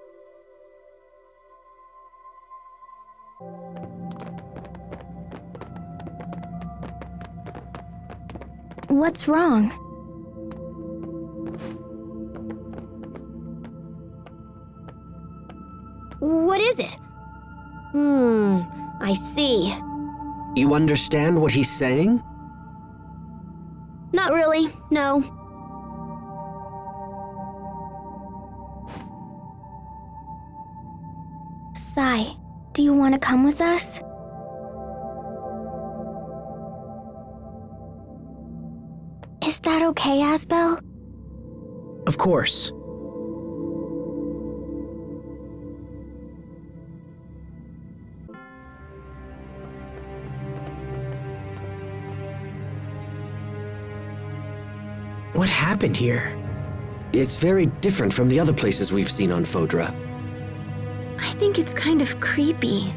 What's wrong? What is it? I see. You understand what he's saying? Not really, no. Sai, do you want to come with us? Is that okay, Asbel? Of course. What happened here? It's very different from the other places we've seen on Fodra. I think it's kind of creepy.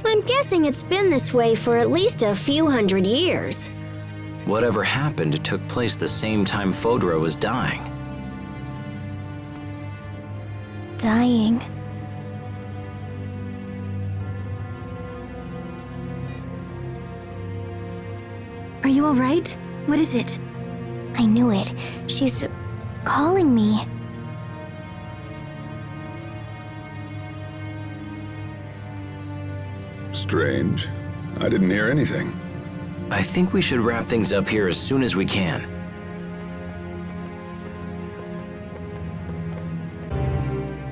I'm guessing it's been this way for at least a few hundred years. Whatever happened took place the same time Fodra was dying. Dying. Are you all right? What is it? I knew it. She's calling me. Strange. I didn't hear anything. I think we should wrap things up here as soon as we can.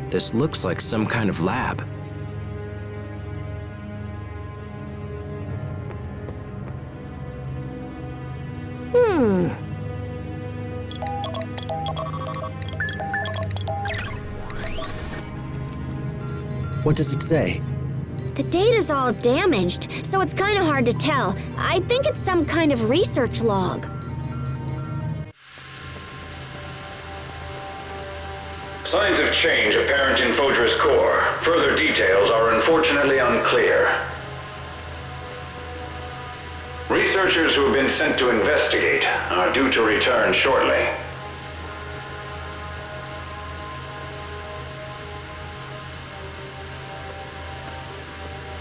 This looks like some kind of lab. What does it say? The data's all damaged, so it's kind of hard to tell. I think it's some kind of research log. Signs of change apparent in Fodra's core. Further details are unfortunately unclear. Researchers who have been sent to investigate are due to return shortly.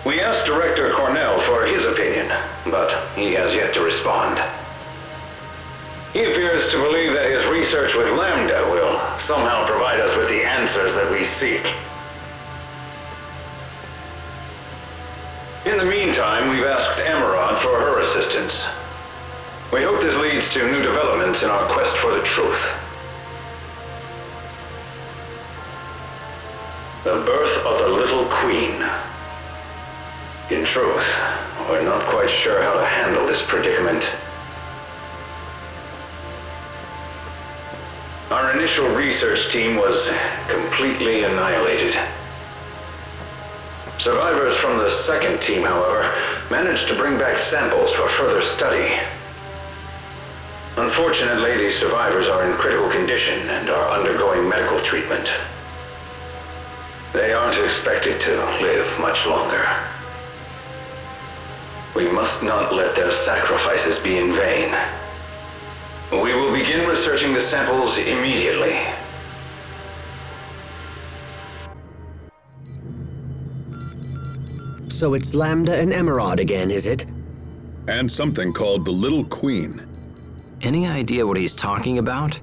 We asked Director Cornell for his opinion, but he has yet to respond. He appears to believe that his research with Lambda will somehow provide us with the answers that we seek. In the meantime, we've asked Emerald for her assistance. We hope this leads to new developments in our quest for the truth. The birth of the little queen. In truth, we're not quite sure how to handle this predicament. Our initial research team was completely annihilated. Survivors from the second team, however, managed to bring back samples for further study. Unfortunately, these survivors are in critical condition and are undergoing medical treatment. They aren't expected to live much longer. We must not let their sacrifices be in vain. We will begin researching the samples immediately. So it's Lambda and Emerald again, is it? And something called the Little Queen. Any idea what he's talking about?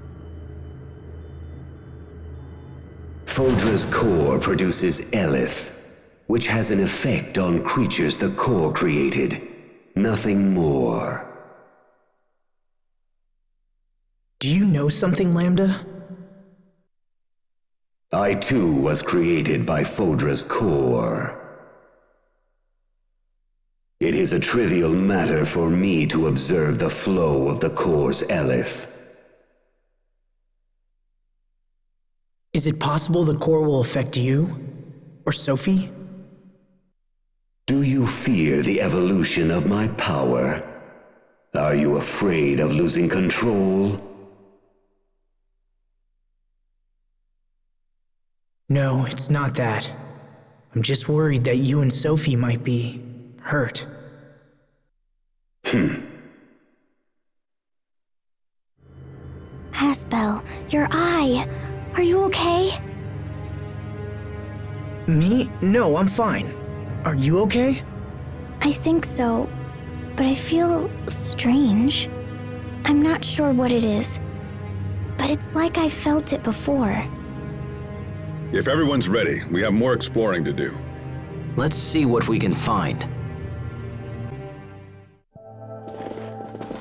Fodra's core produces Elith, which has an effect on creatures the core created. Nothing more. Do you know something, Lambda? I too was created by Fodra's core. It is a trivial matter for me to observe the flow of the core's Elith. Is it possible the core will affect you? Or Sophie? Do you fear the evolution of my power? Are you afraid of losing control? No, it's not that. I'm just worried that you and Sophie might be hurt. Asbel, your eye. Are you okay? Me? No, I'm fine. Are you okay? I think so, but I feel strange. I'm not sure what it is, but it's like I felt it before. If everyone's ready, we have more exploring to do. Let's see what we can find.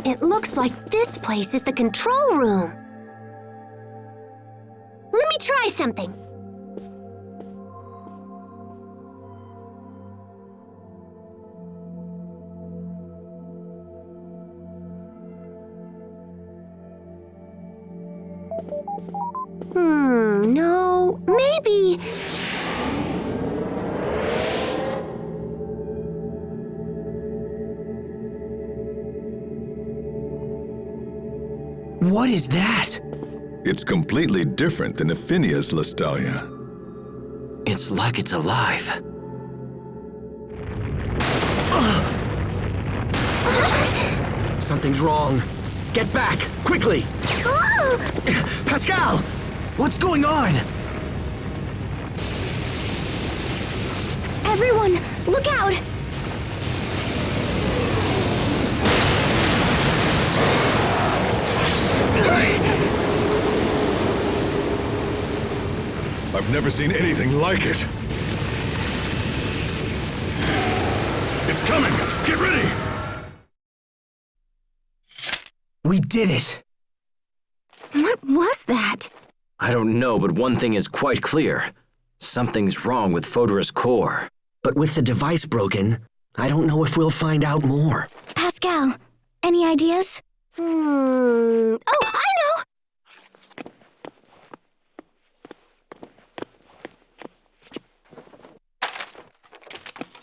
It looks like this place is the control room. Let me try something. No, maybe... What is that? It's completely different than Aphinia's Lestalia. It's like it's alive. Something's wrong. Get back, quickly! Pascal! What's going on? Everyone, look out! I've never seen anything like it. It's coming! Get ready! We did it! What was that? I don't know, but one thing is quite clear. Something's wrong with Fodra's core. But with the device broken, I don't know if we'll find out more. Pascal, any ideas? Oh, I know!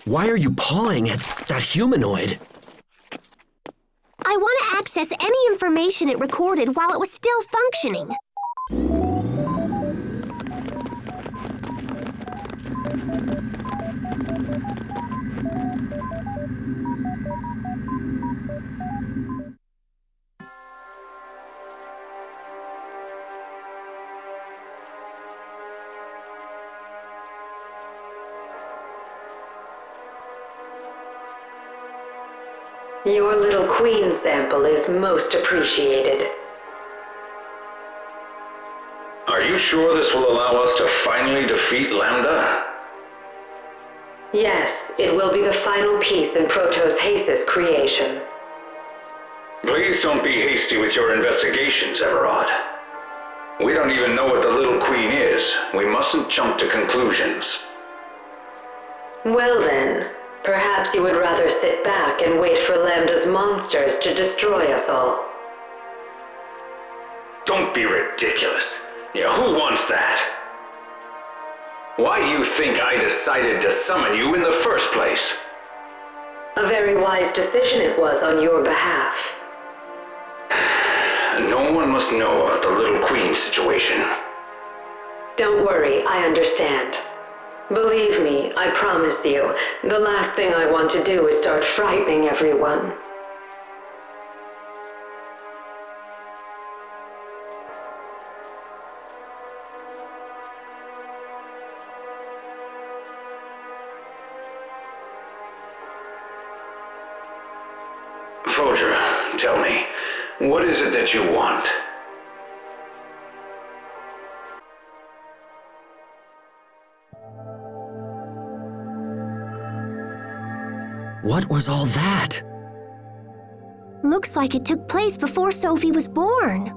Why are you pawing at that humanoid? I want to access any information it recorded while it was still functioning. Your little queen sample is most appreciated. Are you sure this will allow us to finally defeat Lambda? Yes, it will be the final piece in Protos Hace's creation. Please don't be hasty with your investigations, Emerald. We don't even know what the little queen is. We mustn't jump to conclusions. Well then, perhaps you would rather sit back and wait for Lambda's monsters to destroy us all. Don't be ridiculous. Yeah, who wants that? Why do you think I decided to summon you in the first place? A very wise decision it was on your behalf. No one must know about the little queen situation. Don't worry, I understand. Believe me, I promise you, the last thing I want to do is start frightening everyone. Fodra, tell me, what is it that you want? What was all that? Looks like it took place before Sophie was born.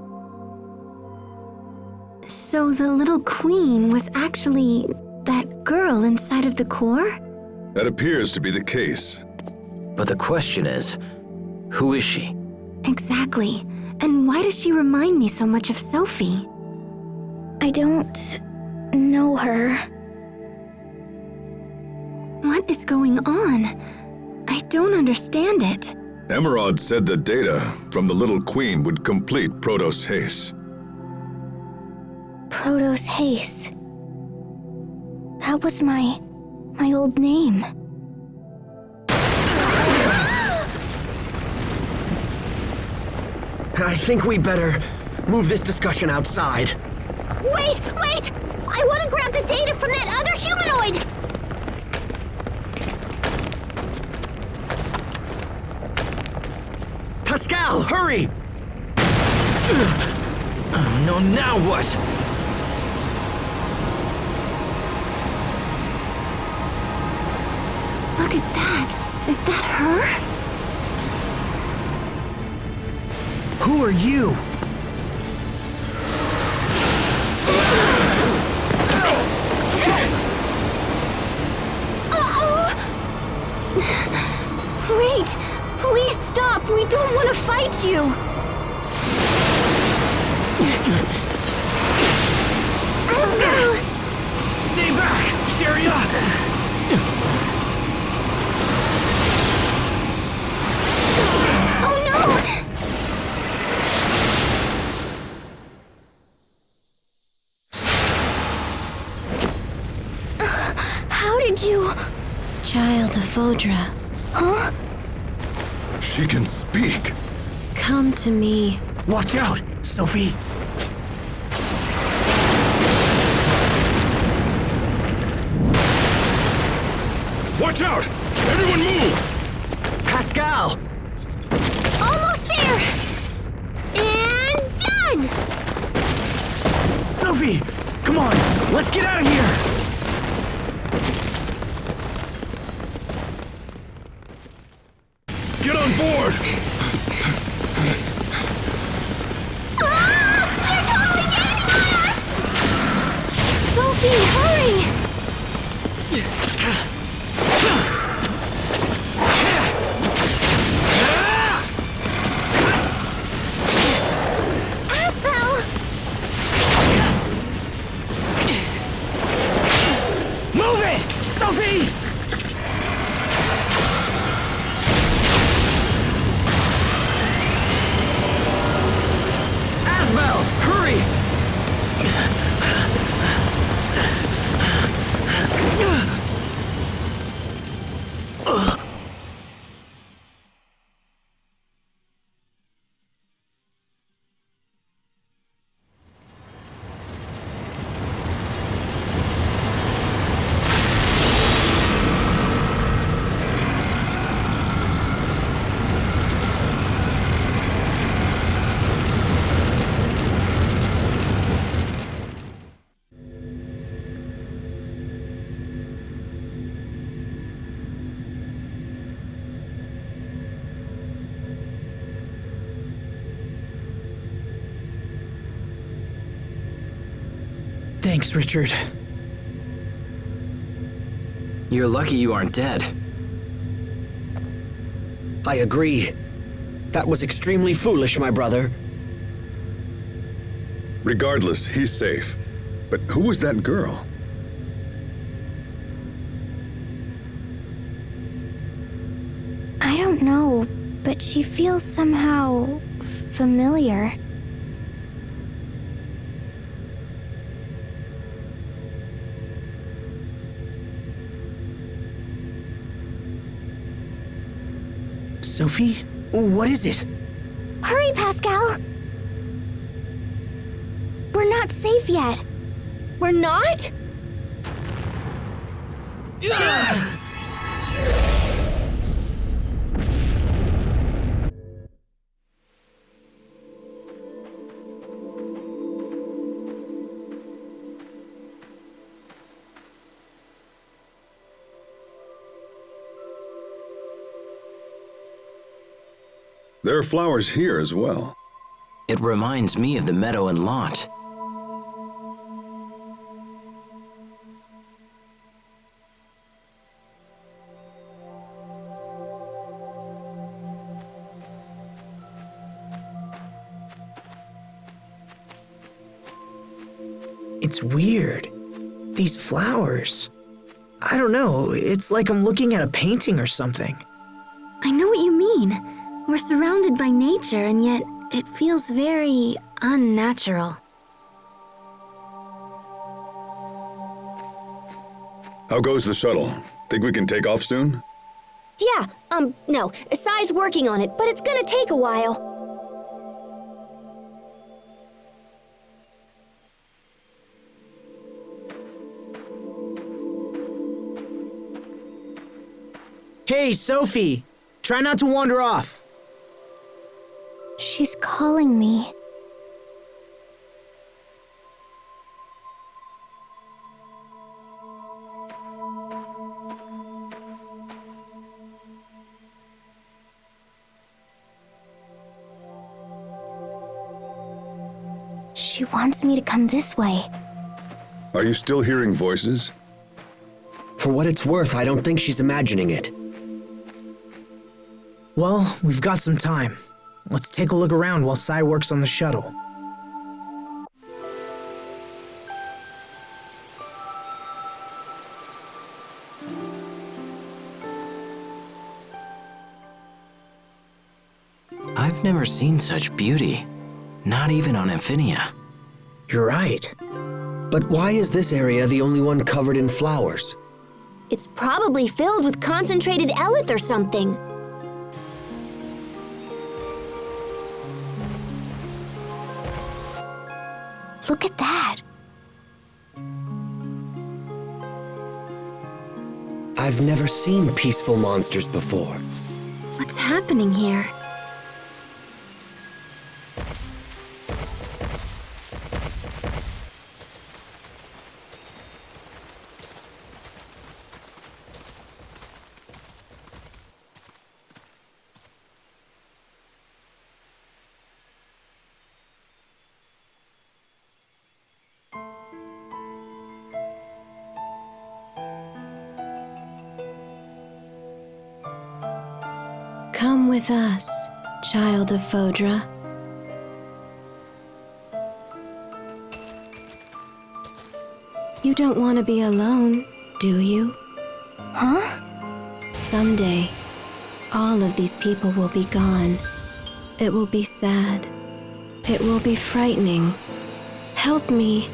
So the little queen was actually that girl inside of the core? That appears to be the case. But the question is, who is she? Exactly. And why does she remind me so much of Sophie? I don't know her. What is going on? I don't understand it. Emerald said the data from the little queen would complete Protos Hace. Protos Hace. That was my old name. I think we better move this discussion outside. Wait! I want to grab the data from that other humanoid! Pascal, hurry! Oh, no, now what? Look at that. Is that her? Who are you? Wait! Please stop! We don't want to fight you! Asbel! Stay back, Sharia! Oh no! How did you... Child of Fodra, Huh? She can speak. come to me. Watch out, Sophie! Watch out! Everyone move! Pascal! Almost there! And done! Sophie! Come on, let's get out of here! Get on board! Ah! They're totally gaining on us! Sophie, hurry! Thanks, Richard. You're lucky you aren't dead. I agree. That was extremely foolish, my brother. Regardless, he's safe. But who was that girl? I don't know, but she feels somehow familiar. Sophie? What is it? Hurry, Pascal! We're not safe yet. We're not? There are flowers here as well. It reminds me of the meadow and lot. It's weird. These flowers. I don't know, it's like I'm looking at a painting or something. I know what you mean. We're surrounded by nature, and yet it feels very unnatural. How goes the shuttle? Think we can take off soon? Yeah, no. Sai's working on it, but it's gonna take a while. Hey, Sophie! Try not to wander off. She's calling me. She wants me to come this way. Are you still hearing voices? For what it's worth, I don't think she's imagining it. Well, we've got some time. Let's take a look around while Sai works on the shuttle. I've never seen such beauty. Not even on Amphinia. You're right. But why is this area the only one covered in flowers? It's probably filled with concentrated eleth or something. Look at that. I've never seen peaceful monsters before. What's happening here? Come with us, child of Fodra. You don't want to be alone, do you? Huh? Someday, all of these people will be gone. It will be sad. It will be frightening. Help me.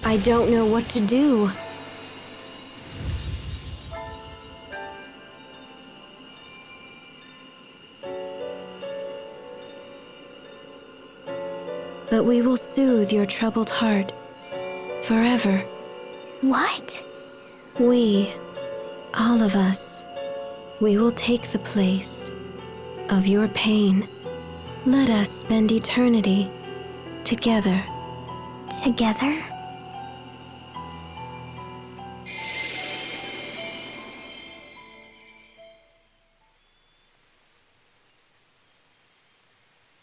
I don't know what to do. but we will soothe your troubled heart forever. What? We, all of us, we will take the place of your pain. Let us spend eternity together. Together?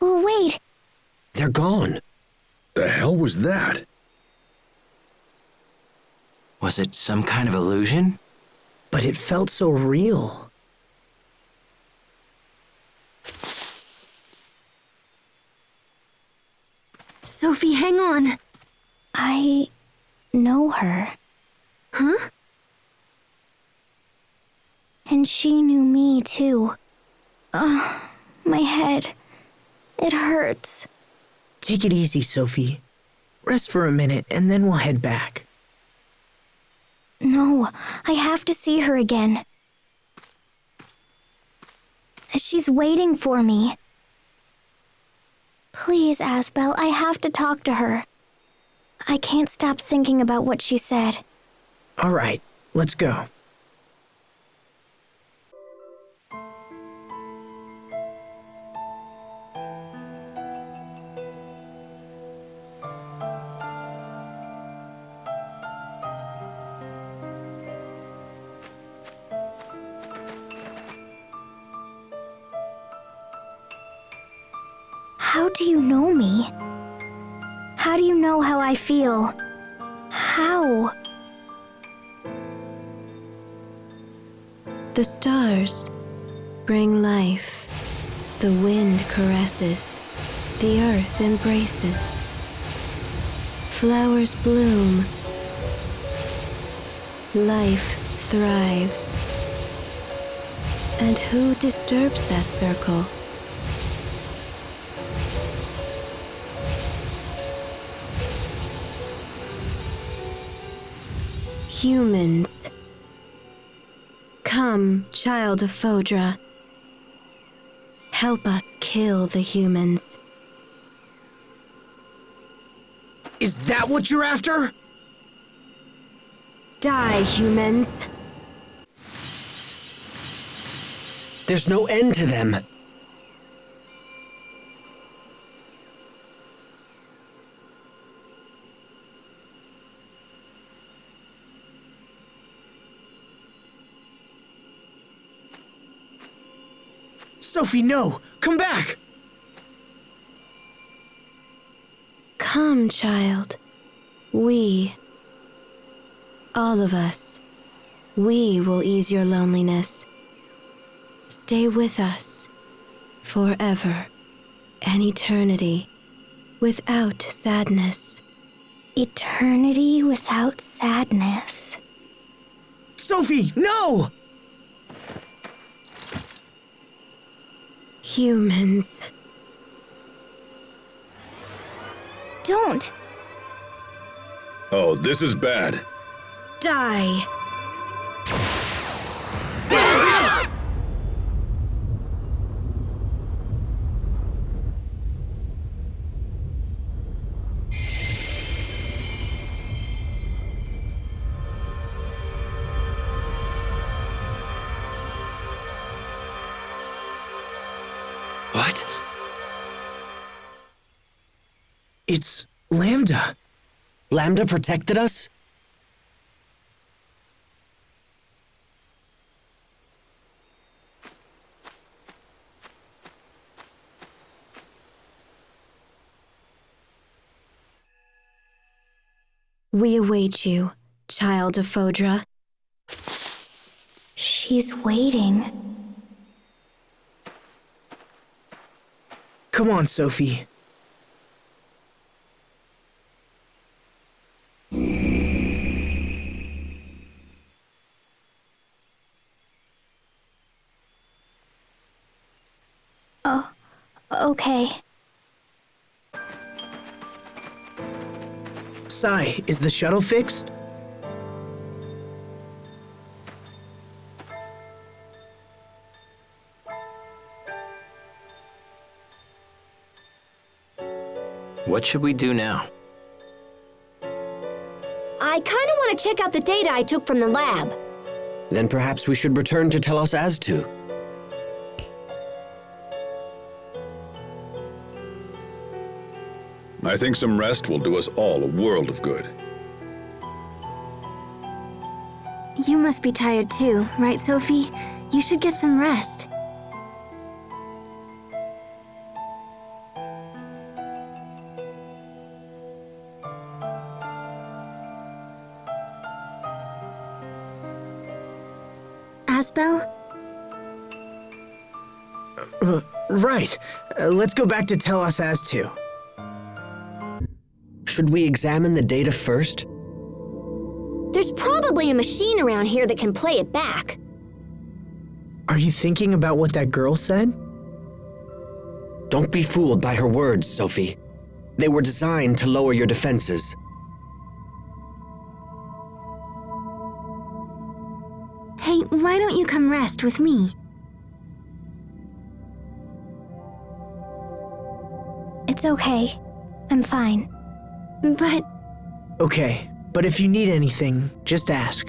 Oh, wait. They're gone. The hell was that? Was it some kind of illusion? But it felt so real. Sophie, hang on. I know her. Huh? And she knew me, too. Ugh, my head. It hurts. Take it easy, Sophie. Rest for a minute, and then we'll head back. No, I have to see her again. She's waiting for me. Please, Asbel, I have to talk to her. I can't stop thinking about what she said. All right, let's go. How do you know me? How do you know how I feel? How? The stars bring life. The wind caresses. The earth embraces. Flowers bloom. Life thrives. And who disturbs that circle? Humans. Come, child of Fodra. Help us kill the humans. Is that what you're after? Die, humans. There's no end to them. Sophie, no! Come back! Come, child. We, all of us, we will ease your loneliness. Stay with us forever, an eternity without sadness. Eternity without sadness. Sophie, no! Humans. Don't! Oh, this is bad. Die! What? It's Lambda. Lambda protected us? We await you, child of Fodra. She's waiting. Come on, Sophie. Oh, okay. Sai, is the shuttle fixed? What should we do now? I kinda want to check out the data I took from the lab. Then perhaps we should return to Telos Aztu. I think some rest will do us all a world of good. You must be tired too, right, Sophie? You should get some rest. Asbel? Right. Let's go back to Telos Aztu. Should we examine the data first? There's probably a machine around here that can play it back. Are you thinking about what that girl said? Don't be fooled by her words, Sophie. They were designed to lower your defenses. Hey, why don't you come rest with me? It's okay. I'm fine. But... Okay, but if you need anything, just ask.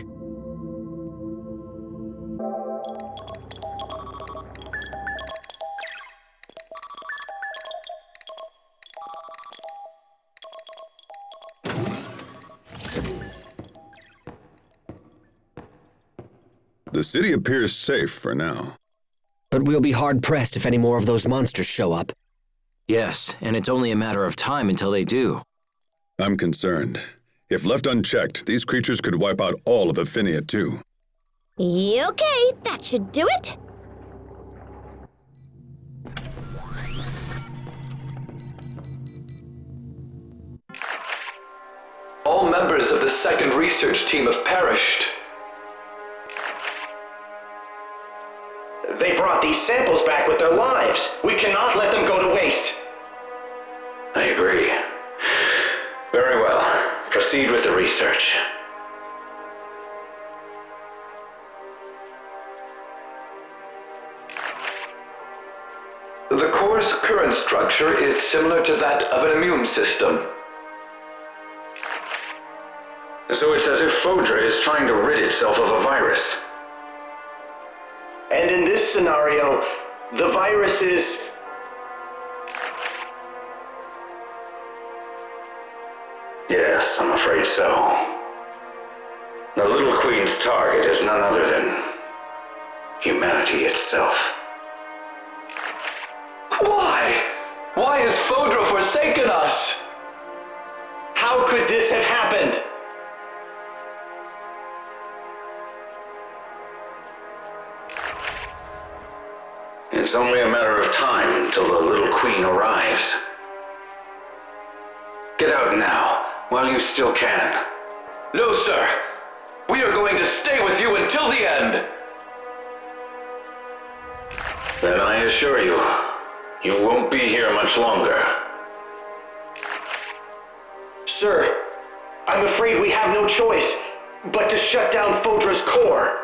The city appears safe for now. But we'll be hard-pressed if any more of those monsters show up. Yes, and it's only a matter of time until they do. I'm concerned. If left unchecked, these creatures could wipe out all of Affinia too. Okay, that should do it. All members of the second research team have perished. They brought these samples back with their lives. We cannot let them go to waste. I agree. Very well. Proceed with the research. The core's current structure is similar to that of an immune system. So it's as if Fodra is trying to rid itself of a virus. And in this scenario, the virus is... Yes, I'm afraid so. The Little Queen's target is none other than humanity itself. Why? Why has Fodra forsaken us? How could this have happened? It's only a matter of time until the Little Queen arrives. Get out now, while you still can. No, sir. We are going to stay with you until the end. Then I assure you, you won't be here much longer. Sir, I'm afraid we have no choice but to shut down Fodra's core.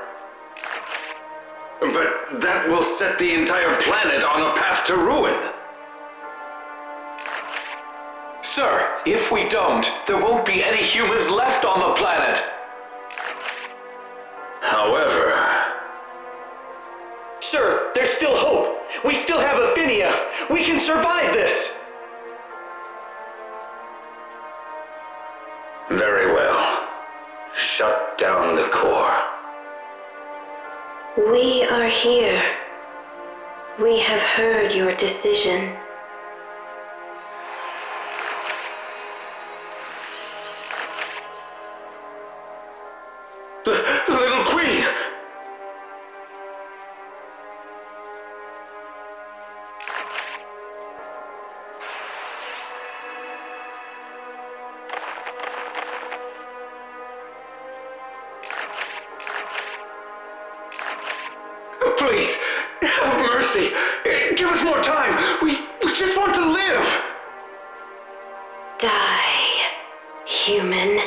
But that will set the entire planet on a path to ruin. Sir, if we don't, there won't be any humans left on the planet. However... Sir, there's still hope. We still have Affinia. We can survive this. Very well. Shut down the core. We are here. We have heard your decision. Little Queen! Please, have mercy. Give us more time. We just want to live. Die, human.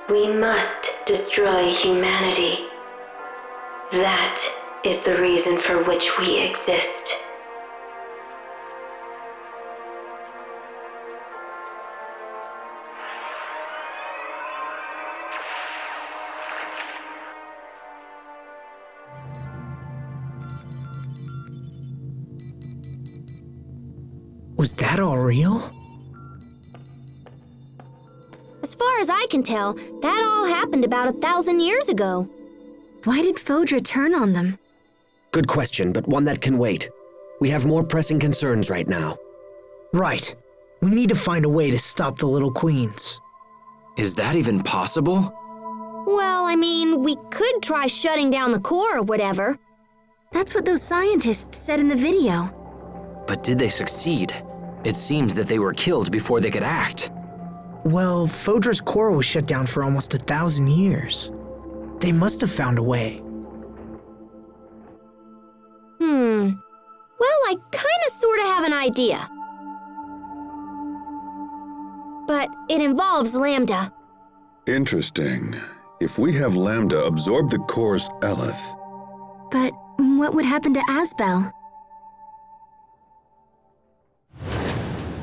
We must destroy humanity. That is the reason for which we exist. Was that all real? As far as I can tell, that all happened about 1,000 years ago. Why did Fodra turn on them? Good question, but one that can wait. We have more pressing concerns right now. Right. We need to find a way to stop the little queens. Is that even possible? Well, I mean, we could try shutting down the core or whatever. That's what those scientists said in the video. But did they succeed? It seems that they were killed before they could act. Well, Fodra's core was shut down for almost 1,000 years. They must have found a way. Well, I kinda sorta have an idea. But it involves Lambda. Interesting. If we have Lambda absorb the core's Eleth. But what would happen to Asbel?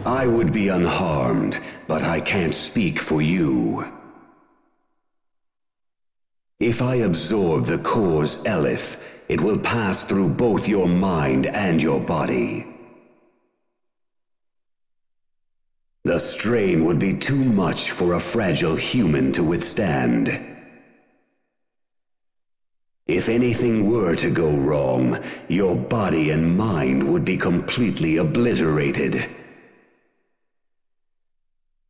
I would be unharmed, but I can't speak for you. If I absorb the core's Eleth, it will pass through both your mind and your body. The strain would be too much for a fragile human to withstand. If anything were to go wrong, your body and mind would be completely obliterated.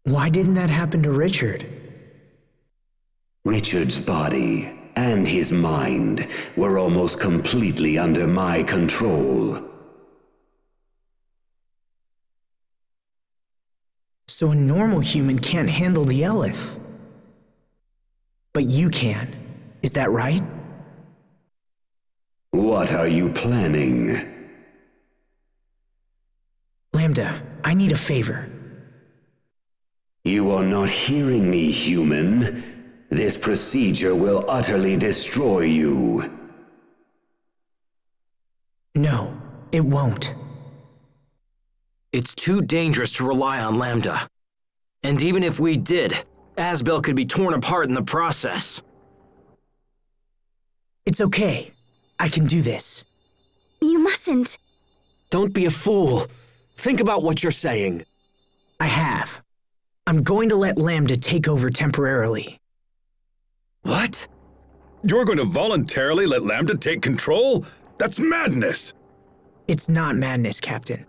Why didn't that happen to Richard? Richard's body and his mind were almost completely under my control. So a normal human can't handle the Eleth. But you can. Is that right? What are you planning? Lambda, I need a favor. You are not hearing me, human. This procedure will utterly destroy you. No, it won't. It's too dangerous to rely on Lambda. And even if we did, Asbel could be torn apart in the process. It's okay. I can do this. You mustn't. Don't be a fool. Think about what you're saying. I have. I'm going to let Lambda take over temporarily. What? You're going to voluntarily let Lambda take control? That's madness! It's not madness, Captain.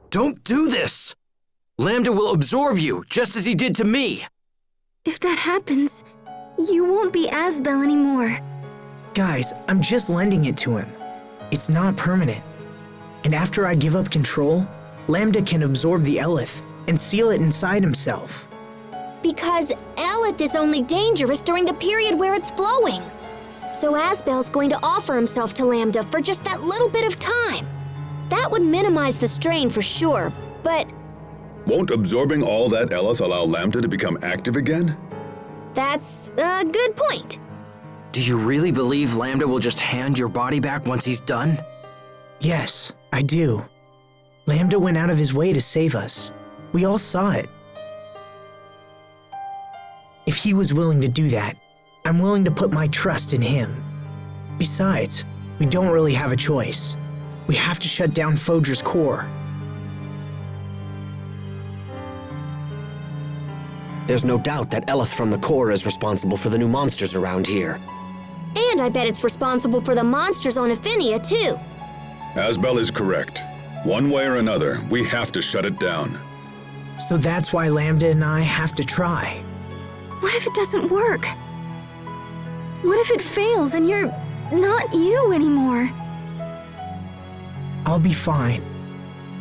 Don't do this! Lambda will absorb you, just as he did to me. If that happens, you won't be Asbel anymore. Guys, I'm just lending it to him. It's not permanent. And after I give up control, Lambda can absorb the Eleth and seal it inside himself. Because Eleth is only dangerous during the period where it's flowing. So Asbel's going to offer himself to Lambda for just that little bit of time. That would minimize the strain for sure, but... Won't absorbing all that Eleth allow Lambda to become active again? That's a good point. Do you really believe Lambda will just hand your body back once he's done? Yes, I do. Lambda went out of his way to save us. We all saw it. If he was willing to do that, I'm willing to put my trust in him. Besides, we don't really have a choice. We have to shut down Fodra's core. There's no doubt that Eleth from the core is responsible for the new monsters around here. And I bet it's responsible for the monsters on Affinia, too. Asbel is correct. One way or another, we have to shut it down. So that's why Lambda and I have to try. What if it doesn't work? What if it fails and you're not you anymore? I'll be fine.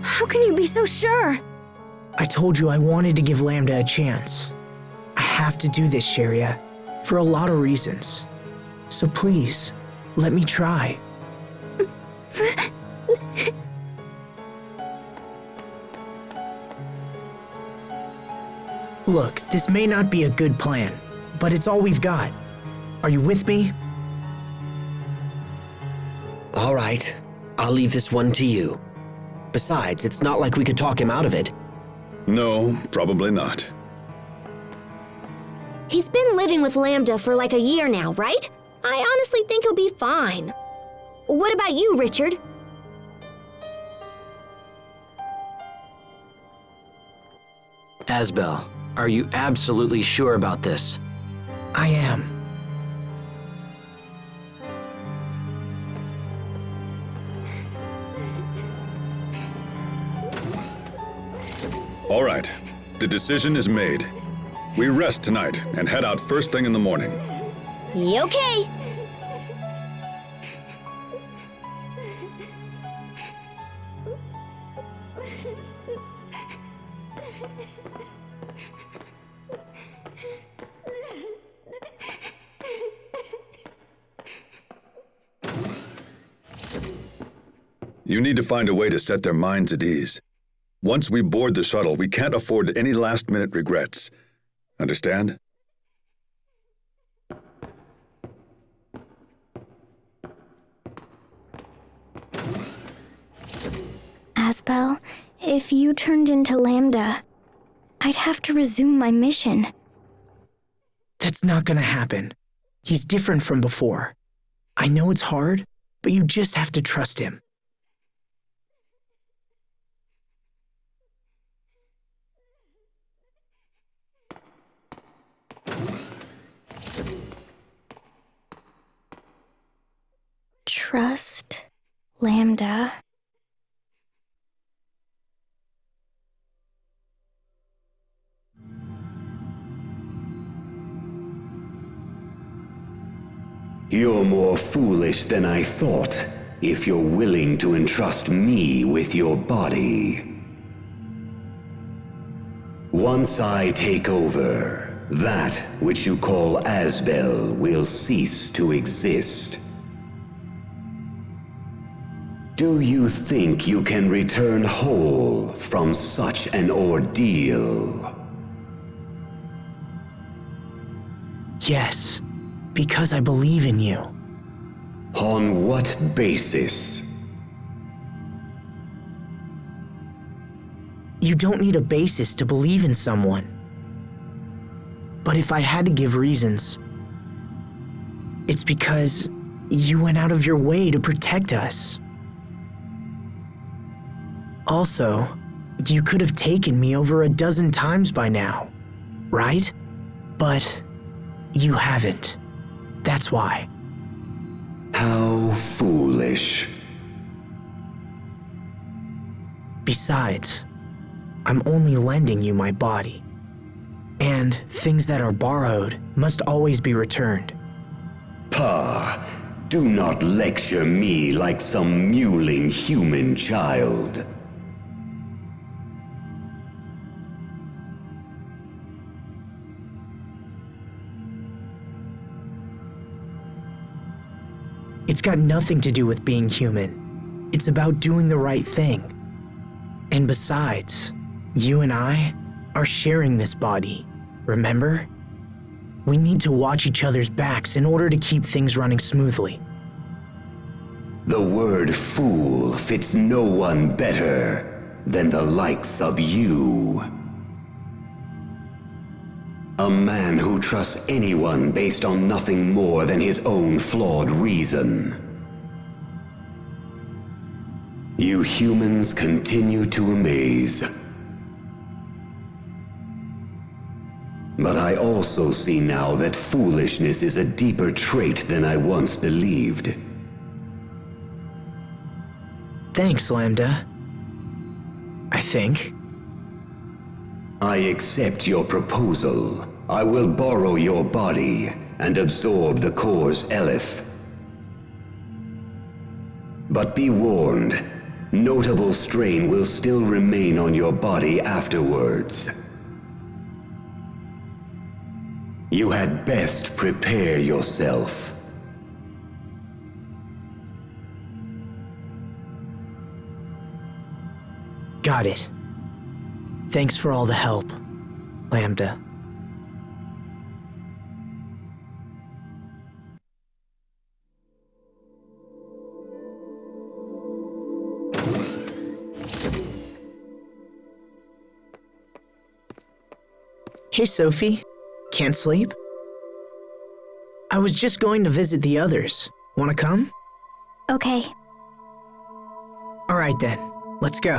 How can you be so sure? I told you I wanted to give Lambda a chance. I have to do this, Sharia, for a lot of reasons. So please, let me try. Look, this may not be a good plan, but it's all we've got. Are you with me? All right, I'll leave this one to you. Besides, it's not like we could talk him out of it. No, probably not. He's been living with Lambda for like a year now, right? I honestly think he'll be fine. What about you, Richard? Asbel, are you absolutely sure about this? I am. All right, the decision is made. We rest tonight and head out first thing in the morning. Okay. You need to find a way to set their minds at ease. Once we board the shuttle, we can't afford any last-minute regrets. Understand? Asbel, if you turned into Lambda, I'd have to resume my mission. That's not gonna happen. He's different from before. I know it's hard, but you just have to trust him. Trust Lambda. You're more foolish than I thought, if you're willing to entrust me with your body. Once I take over, that which you call Asbel will cease to exist. Do you think you can return whole from such an ordeal? Yes, because I believe in you. On what basis? You don't need a basis to believe in someone. But if I had to give reasons, it's because you went out of your way to protect us. Also, you could have taken me over a dozen times by now, right? But you haven't. That's why. How foolish. Besides, I'm only lending you my body. And things that are borrowed must always be returned. Pah, do not lecture me like some mewling human child. It's got nothing to do with being human. It's about doing the right thing. And besides, you and I are sharing this body, remember? We need to watch each other's backs in order to keep things running smoothly. The word fool fits no one better than the likes of you. A man who trusts anyone based on nothing more than his own flawed reason. You humans continue to amaze. But I also see now that foolishness is a deeper trait than I once believed. Thanks, Lambda. I think. I accept your proposal. I will borrow your body and absorb the core's eleth. But be warned, notable strain will still remain on your body afterwards. You had best prepare yourself. Got it. Thanks for all the help, Lambda. Hey, Sophie. Can't sleep? I was just going to visit the others. Wanna come? Okay. All right then, let's go.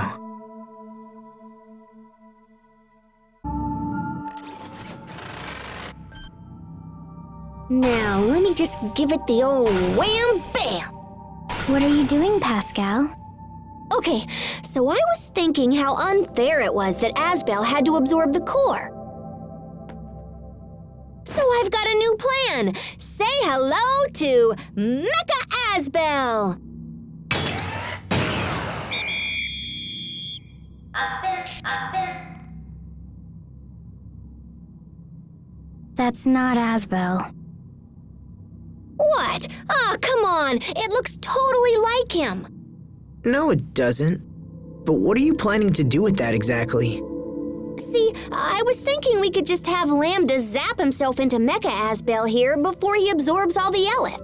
Now, let me just give it the old wham bam. What are you doing, Pascal? Okay, so I was thinking how unfair it was that Asbel had to absorb the core. So I've got a new plan. Say hello to Mecha Asbel. That's not Asbel. What? Ah, come on. It looks totally like him. No, it doesn't. But what are you planning to do with that exactly? See, I was thinking we could just have Lambda zap himself into Mecha Asbel here before he absorbs all the Elith.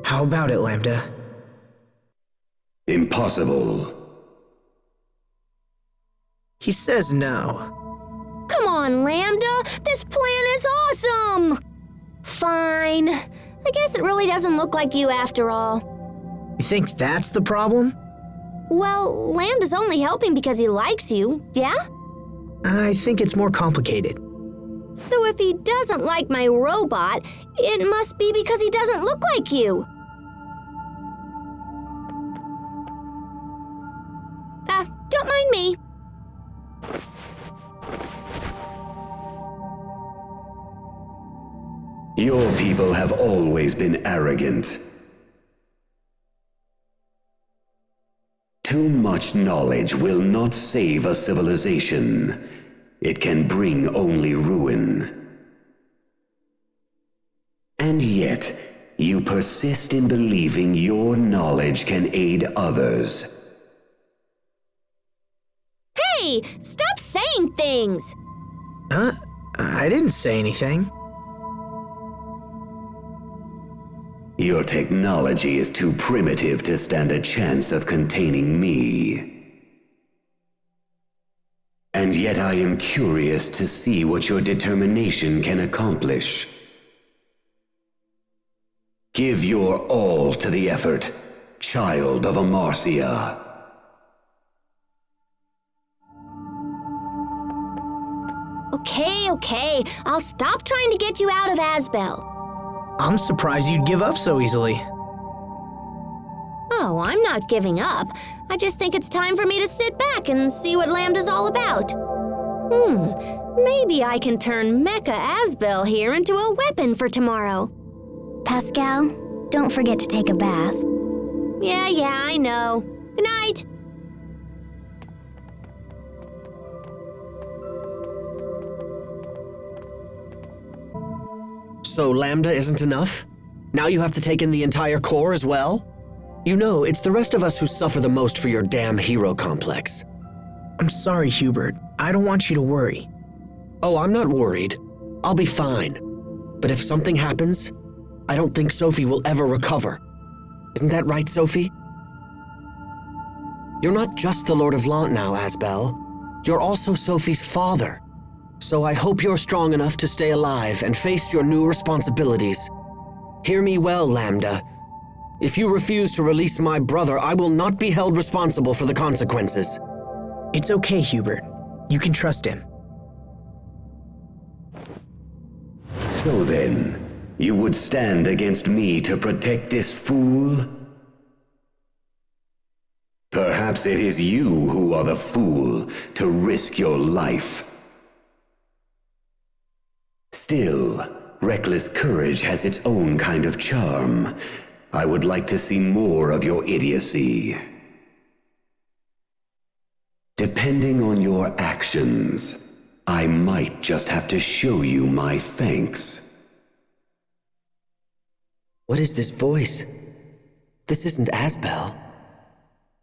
How about it, Lambda? Impossible. He says no. Come on, Lambda. This plan is awesome. Fine. I guess it really doesn't look like you after all. You think that's the problem? Well, Lambda's only helping because he likes you, yeah? I think it's more complicated. So if he doesn't like my robot, it must be because he doesn't look like you. Don't mind me. Your people have always been arrogant. Too much knowledge will not save a civilization. It can bring only ruin. And yet, you persist in believing your knowledge can aid others. Hey, stop saying things. Huh? I didn't say anything. Your technology is too primitive to stand a chance of containing me. And yet I am curious to see what your determination can accomplish. Give your all to the effort, child of Amarcia. Okay. I'll stop trying to get you out of Asbel. I'm surprised you'd give up so easily. Oh, I'm not giving up. I just think it's time for me to sit back and see what Lambda's all about. Maybe I can turn Mecha Asbel here into a weapon for tomorrow. Pascal, don't forget to take a bath. Yeah, I know. Good night. So Lambda isn't enough? Now you have to take in the entire core as well? You know, it's the rest of us who suffer the most for your damn hero complex. I'm sorry, Hubert. I don't want you to worry. Oh, I'm not worried. I'll be fine. But if something happens, I don't think Sophie will ever recover. Isn't that right, Sophie? You're not just the Lord of Lant now, Asbel. You're also Sophie's father. So I hope you're strong enough to stay alive and face your new responsibilities. Hear me well, Lambda. If you refuse to release my brother, I will not be held responsible for the consequences. It's okay, Hubert. You can trust him. So then, you would stand against me to protect this fool? Perhaps it is you who are the fool to risk your life. Still, reckless courage has its own kind of charm. I would like to see more of your idiocy. Depending on your actions, I might just have to show you my thanks. What is this voice? This isn't Asbel.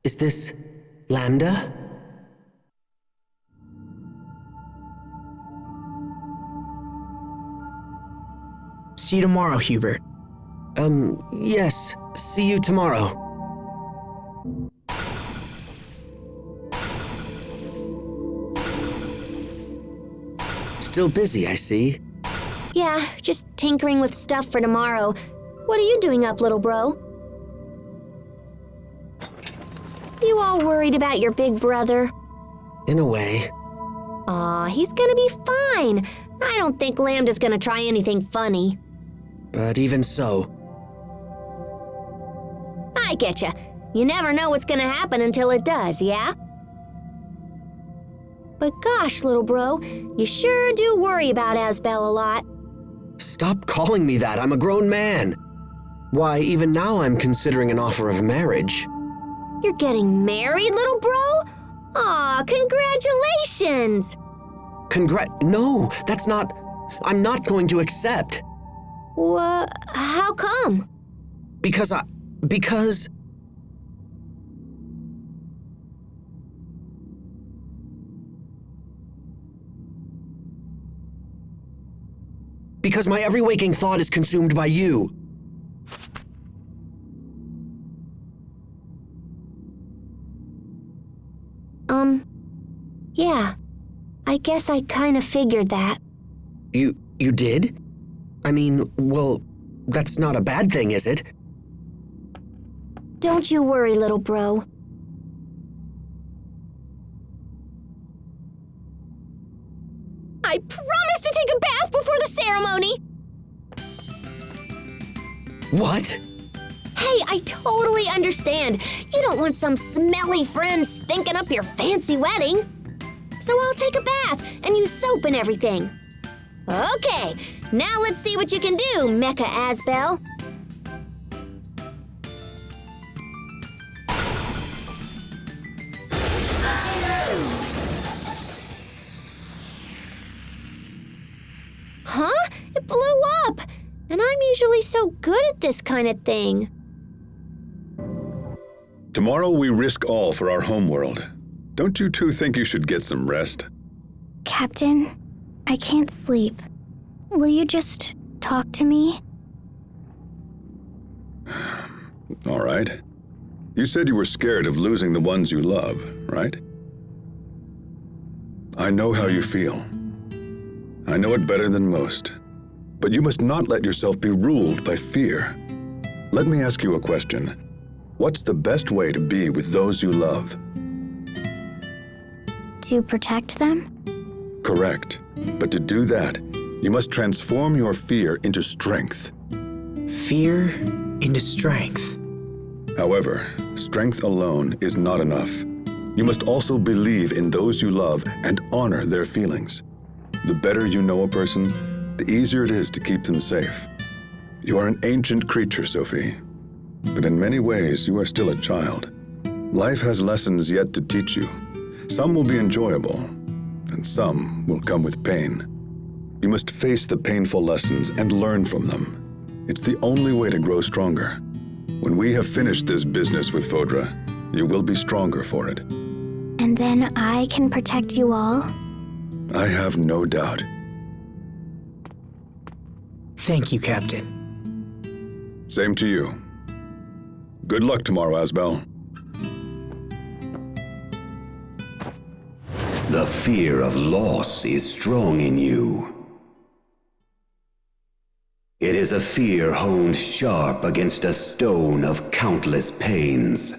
Is this Lambda? See you tomorrow, Hubert. Yes. See you tomorrow. Still busy, I see. Yeah, just tinkering with stuff for tomorrow. What are you doing up, little bro? You all worried about your big brother? In a way. Aw, he's gonna be fine. I don't think Lambda's gonna try anything funny. But even so... I getcha. You never know what's gonna happen until it does, yeah? But gosh, little bro, you sure do worry about Asbel a lot. Stop calling me that, I'm a grown man. Why, even now I'm considering an offer of marriage. You're getting married, little bro? Aw, congratulations! No, that's not... I'm not going to accept. How come? Because my every waking thought is consumed by you. Yeah. I guess I kinda figured that. You did? I mean, well, that's not a bad thing, is it? Don't you worry, little bro. I promise to take a bath before the ceremony! What? Hey, I totally understand. You don't want some smelly friend stinking up your fancy wedding. So I'll take a bath and use soap and everything. Okay, now let's see what you can do, Mecha Asbel. Huh? It blew up! And I'm usually so good at this kind of thing. Tomorrow we risk all for our homeworld. Don't you two think you should get some rest? Captain, I can't sleep. Will you just talk to me? All right. You said you were scared of losing the ones you love, right? I know how you feel. I know it better than most. But you must not let yourself be ruled by fear. Let me ask you a question. What's the best way to be with those you love? To protect them? Correct. But to do that, you must transform your fear into strength. Fear into strength. However, strength alone is not enough. You must also believe in those you love and honor their feelings. The better you know a person, the easier it is to keep them safe. You are an ancient creature, Sophie. But in many ways, you are still a child. Life has lessons yet to teach you. Some will be enjoyable, and some will come with pain. You must face the painful lessons and learn from them. It's the only way to grow stronger. When we have finished this business with Fodra, you will be stronger for it. And then I can protect you all? I have no doubt. Thank you, Captain. Same to you. Good luck tomorrow, Asbel. The fear of loss is strong in you. It is a fear honed sharp against a stone of countless pains.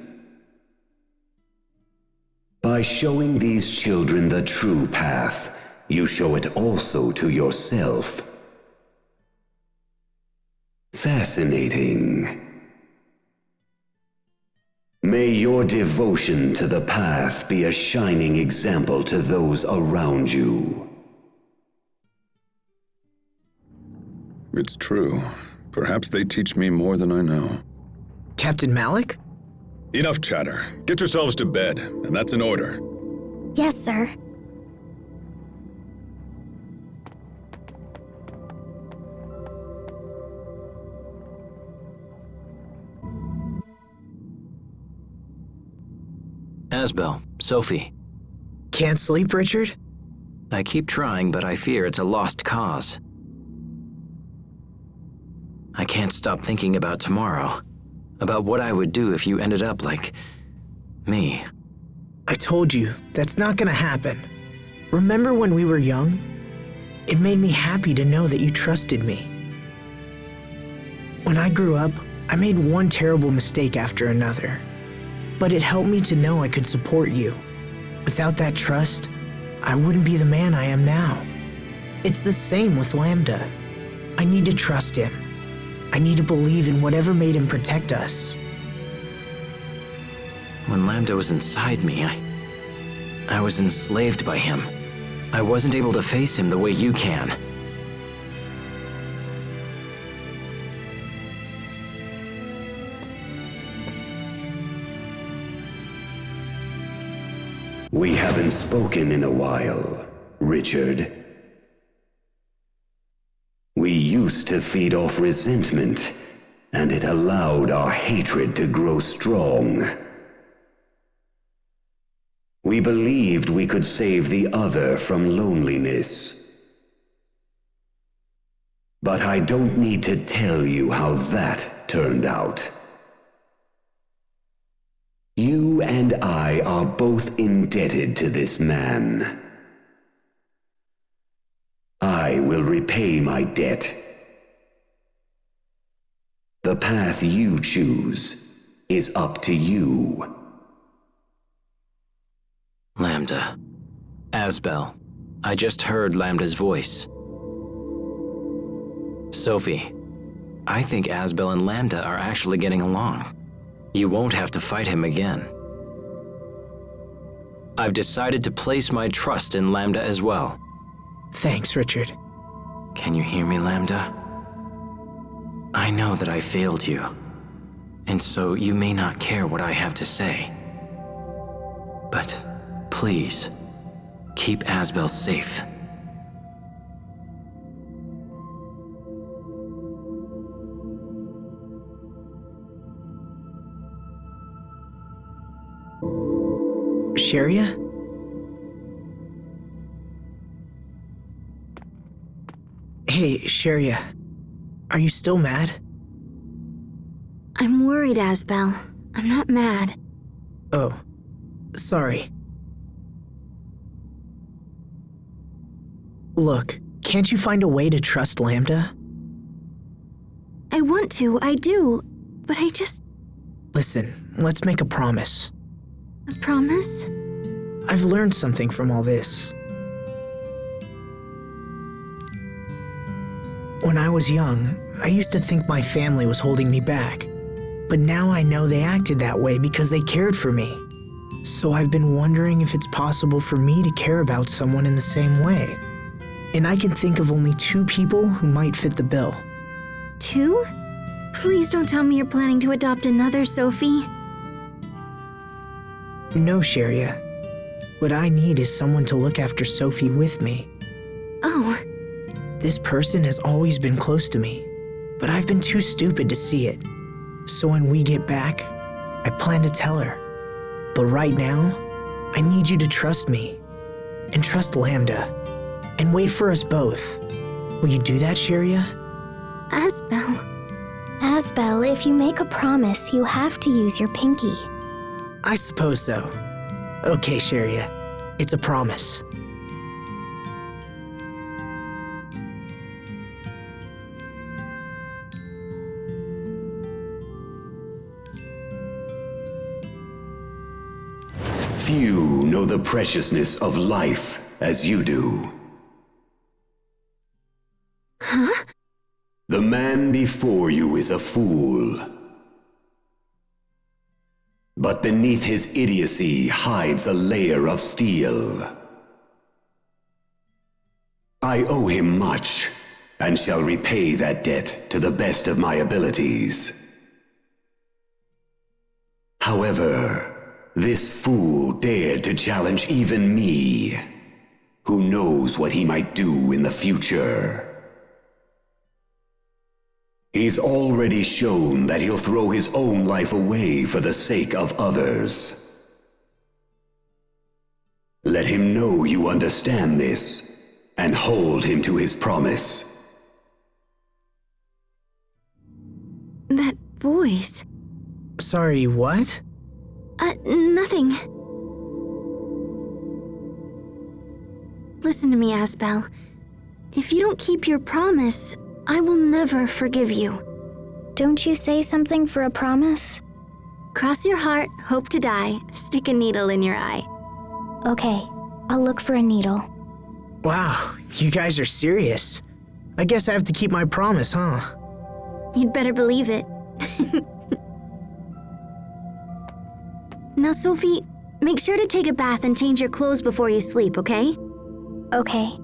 By showing these children the true path, you show it also to yourself. Fascinating. May your devotion to the path be a shining example to those around you. It's true. Perhaps they teach me more than I know. Captain Malik? Enough chatter. Get yourselves to bed, and that's an order. Yes, sir. Asbel, Sophie. Can't sleep, Richard? I keep trying, but I fear it's a lost cause. I can't stop thinking about tomorrow. About what I would do if you ended up like me. I told you, that's not gonna happen. Remember when we were young? It made me happy to know that you trusted me. When I grew up, I made one terrible mistake after another. But it helped me to know I could support you. Without that trust, I wouldn't be the man I am now. It's the same with Lambda. I need to trust him. I need to believe in whatever made him protect us. When Lambda was inside me, I was enslaved by him. I wasn't able to face him the way you can. We haven't spoken in a while, Richard. We used to feed off resentment, and it allowed our hatred to grow strong. We believed we could save the other from loneliness. But I don't need to tell you how that turned out. You and I are both indebted to this man. I will repay my debt. The path you choose is up to you. Lambda. Asbel. I just heard Lambda's voice. Sophie. I think Asbel and Lambda are actually getting along. You won't have to fight him again. I've decided to place my trust in Lambda as well. Thanks, Richard. Can you hear me, Lambda? I know that I failed you, and so you may not care what I have to say. But please, keep Asbel safe. Sharia? Hey, Sharia. Are you still mad? I'm worried, Asbel. I'm not mad. Oh, sorry. Look, can't you find a way to trust Lambda? I want to, I do, but I just... Listen, let's make a promise. A promise? I've learned something from all this. When I was young, I used to think my family was holding me back. But now I know they acted that way because they cared for me. So I've been wondering if it's possible for me to care about someone in the same way. And I can think of only 2 people who might fit the bill. 2? Please don't tell me you're planning to adopt another, Sophie. No, Sharia. What I need is someone to look after Sophie with me. Oh. This person has always been close to me, but I've been too stupid to see it. So when we get back, I plan to tell her. But right now, I need you to trust me, and trust Lambda, and wait for us both. Will you do that, Sharia? Asbel. Asbel, if you make a promise, you have to use your pinky. I suppose so. Okay, Sharia. It's a promise. Few know the preciousness of life as you do. Huh? The man before you is a fool. But beneath his idiocy hides a layer of steel. I owe him much, and shall repay that debt to the best of my abilities. However, this fool dared to challenge even me. Who knows what he might do in the future? He's already shown that he'll throw his own life away for the sake of others. Let him know you understand this, and hold him to his promise. That voice. Sorry, what? Nothing. Listen to me, Asbel. If you don't keep your promise, I will never forgive you. Don't you say something for a promise? Cross your heart, hope to die, stick a needle in your eye. Okay, I'll look for a needle. Wow, you guys are serious. I guess I have to keep my promise, huh? You'd better believe it. Now, Sophie, make sure to take a bath and change your clothes before you sleep, okay? Okay.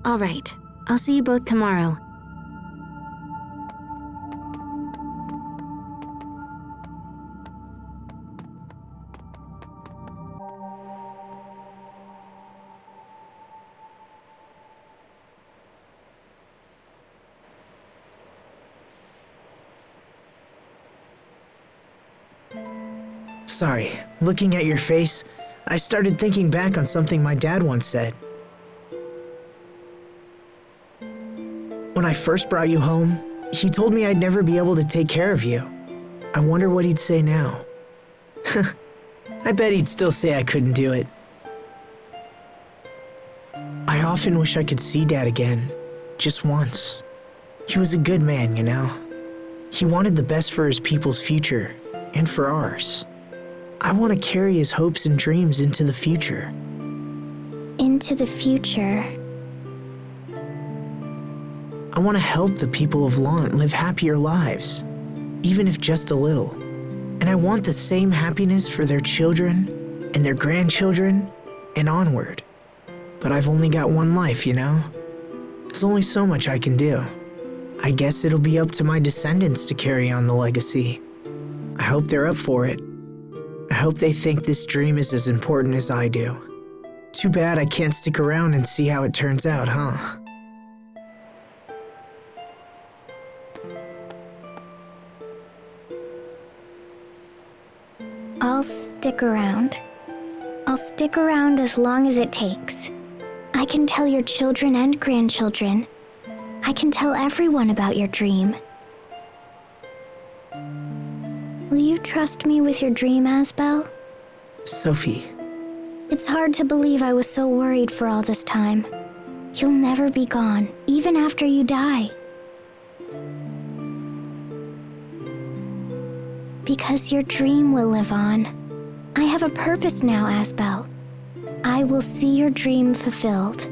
All right. I'll see you both tomorrow. Sorry, looking at your face, I started thinking back on something my dad once said. When I first brought you home, he told me I'd never be able to take care of you. I wonder what he'd say now. I bet he'd still say I couldn't do it. I often wish I could see Dad again, just once. He was a good man, you know. He wanted the best for his people's future, and for ours. I want to carry his hopes and dreams into the future. Into the future? I want to help the people of Lant live happier lives, even if just a little. And I want the same happiness for their children and their grandchildren and onward. But I've only got one life, you know? There's only so much I can do. I guess it'll be up to my descendants to carry on the legacy. I hope they're up for it. I hope they think this dream is as important as I do. Too bad I can't stick around and see how it turns out, huh? I'll stick around. I'll stick around as long as it takes. I can tell your children and grandchildren. I can tell everyone about your dream. Will you trust me with your dream, Asbel? Sophie. It's hard to believe I was so worried for all this time. You'll never be gone, even after you die. Because your dream will live on. I have a purpose now, Asbel. I will see your dream fulfilled.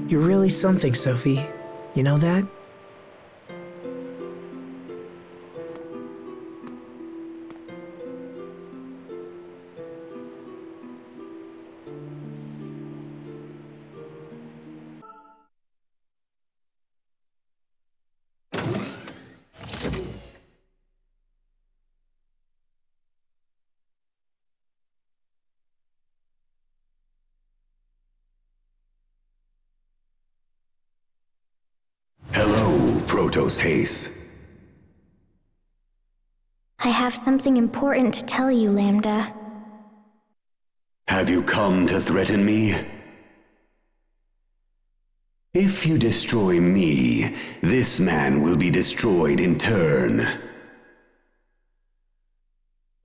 You're really something, Sophie. You know that? Protos Haste. I have something important to tell you, Lambda. Have you come to threaten me? If you destroy me, this man will be destroyed in turn.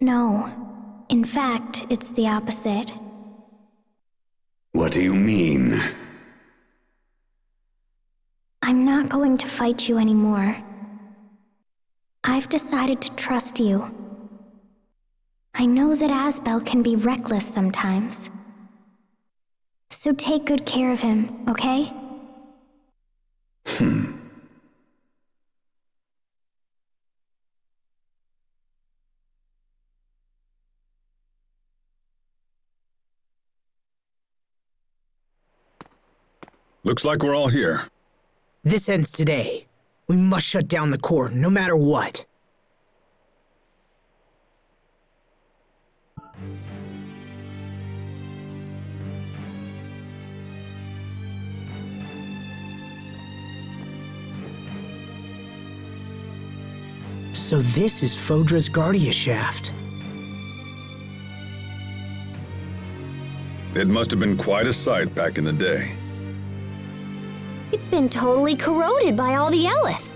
No. In fact, it's the opposite. What do you mean? I'm not going to fight you anymore. I've decided to trust you. I know that Asbel can be reckless sometimes. So take good care of him, okay? Looks like we're all here. This ends today. We must shut down the core, no matter what. So this is Fodra's Guardia shaft. It must have been quite a sight back in the day. It's been totally corroded by all the Eleth.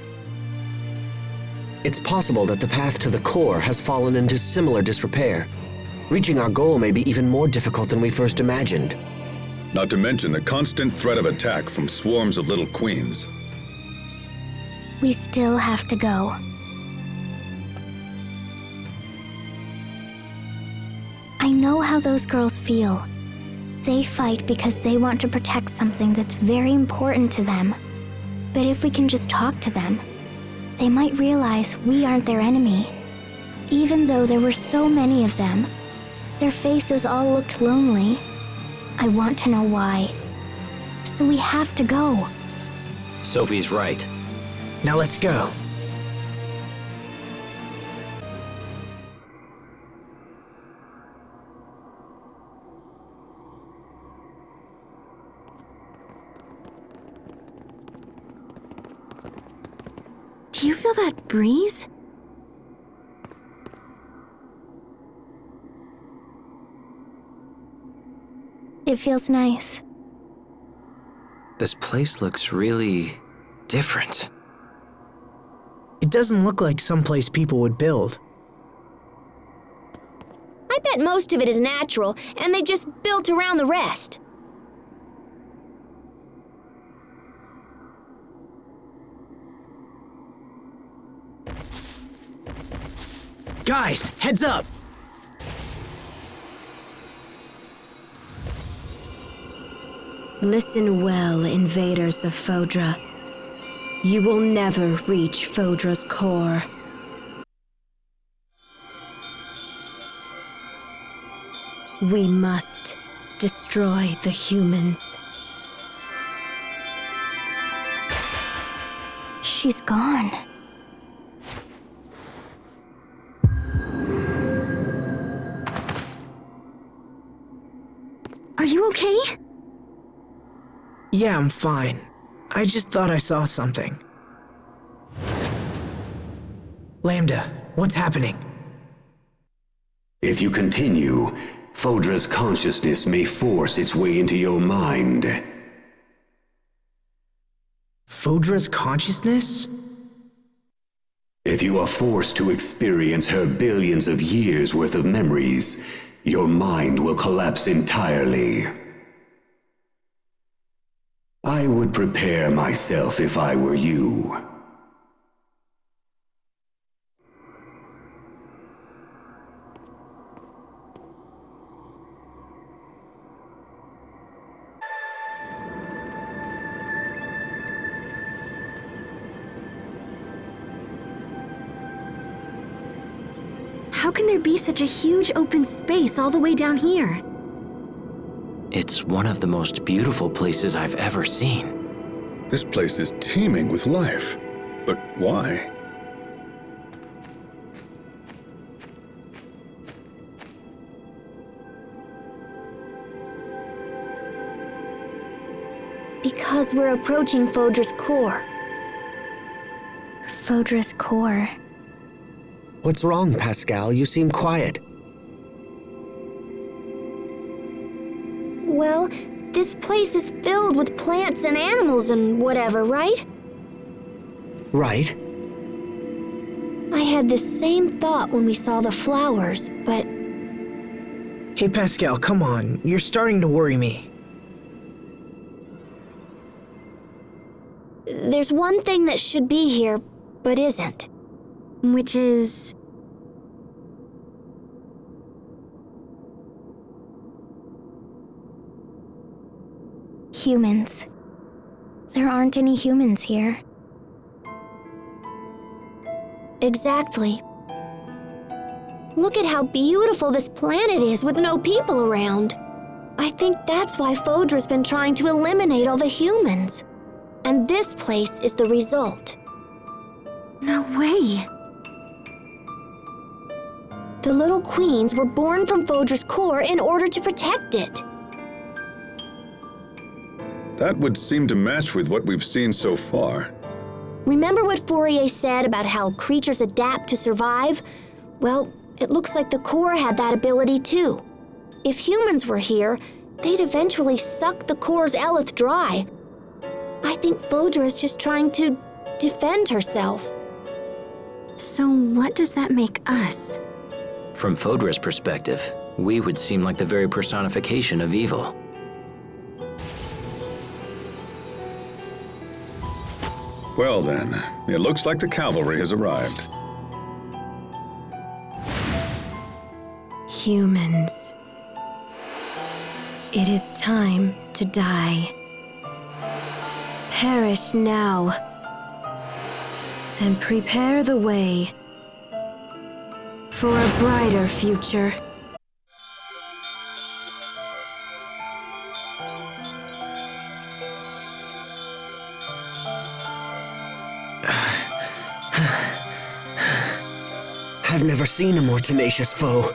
It's possible that the path to the core has fallen into similar disrepair. Reaching our goal may be even more difficult than we first imagined. not to mention the constant threat of attack from swarms of little queens. We still have to go. I know how those girls feel. They fight because they want to protect something that's very important to them. But if we can just talk to them, they might realize we aren't their enemy. Even though there were so many of them, their faces all looked lonely. I want to know why. So we have to go. Sophie's right. Now let's go. Do you feel that breeze? It feels nice. This place looks really different. It doesn't look like someplace people would build. I bet most of it is natural, and they just built around the rest. Guys, heads up! Listen well, invaders of Fodra. You will never reach Fodra's core. We must destroy the humans. She's gone. Are you okay? Yeah, I'm fine. I just thought I saw something. Lambda, what's happening? If you continue, Fodra's consciousness may force its way into your mind. Fodra's consciousness? If you are forced to experience her billions of years worth of memories, your mind will collapse entirely. I would prepare myself if I were you. How can there be such a huge open space all the way down here? It's one of the most beautiful places I've ever seen. This place is teeming with life. But why? Because we're approaching Fodra's core. Fodra's core. What's wrong, Pascal? You seem quiet. Well, this place is filled with plants and animals and whatever, right? Right. I had the same thought when we saw the flowers, but... Hey Pascal, come on. You're starting to worry me. There's one thing that should be here, but isn't. Which is... Humans. There aren't any humans here. Exactly. Look at how beautiful this planet is with no people around. I think that's why Fodra's been trying to eliminate all the humans. And this place is the result. No way. The little queens were born from Fodra's core in order to protect it. That would seem to match with what we've seen so far. Remember what Fourier said about how creatures adapt to survive? Well, it looks like the core had that ability too. If humans were here, they'd eventually suck the core's eleth dry. I think Fodra is just trying to defend herself. So what does that make us? From Fodra's perspective, we would seem like the very personification of evil. Well then, it looks like the cavalry has arrived. Humans. It is time to die. Perish now. And prepare the way for a brighter future. I've never seen a more tenacious foe.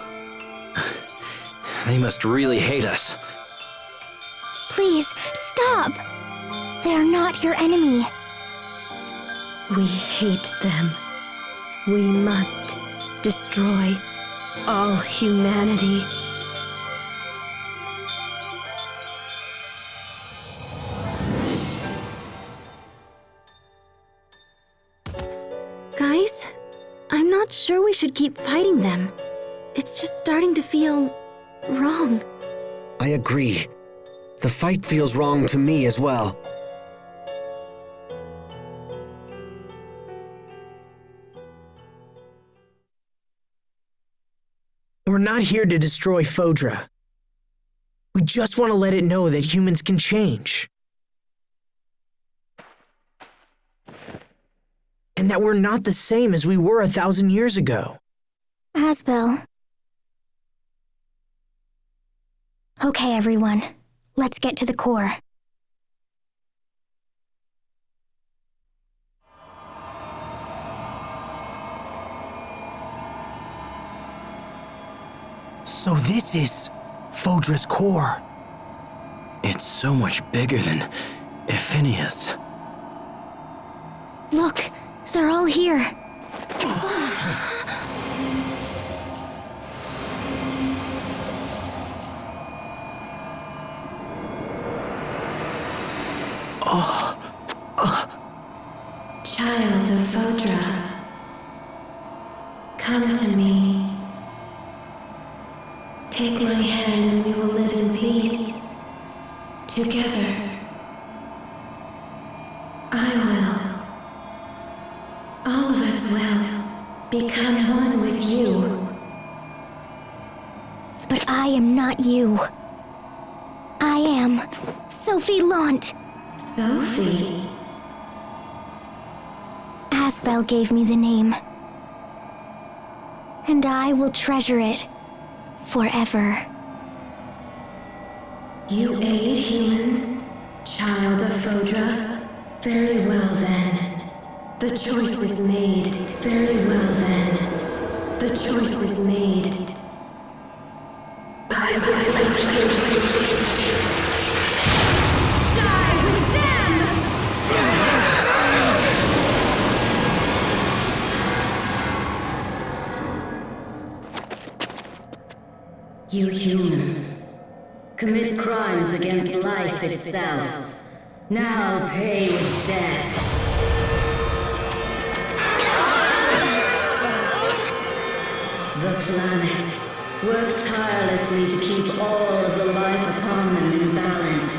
They must really hate us. Please, stop! They're not your enemy. We hate them. We must destroy all humanity. Guys, I'm not sure we should keep fighting them. It's just starting to feel wrong. I agree. The fight feels wrong to me as well. We're not here to destroy Fodra. We just want to let it know that humans can change. And that we're not the same as we were 1,000 years ago. Asbel. Okay, everyone. Let's get to the core. So this is Fodra's core. It's so much bigger than Ephinia's. Look, they're all here. Child of Fodra, come to me. Take my hand and we will live in peace. Together. I will. All of us will become one with you. But I am not you. I am Sophie Lant. Sophie? Asbel gave me the name. And I will treasure it forever. You aid humans, child of Fodra? Very well then. The choice is made. Very well then. The choice is made. I will betray you. Die with them! You humans commit crimes against life itself. Now pay with death. The planets work tirelessly to keep all of the life upon them in balance.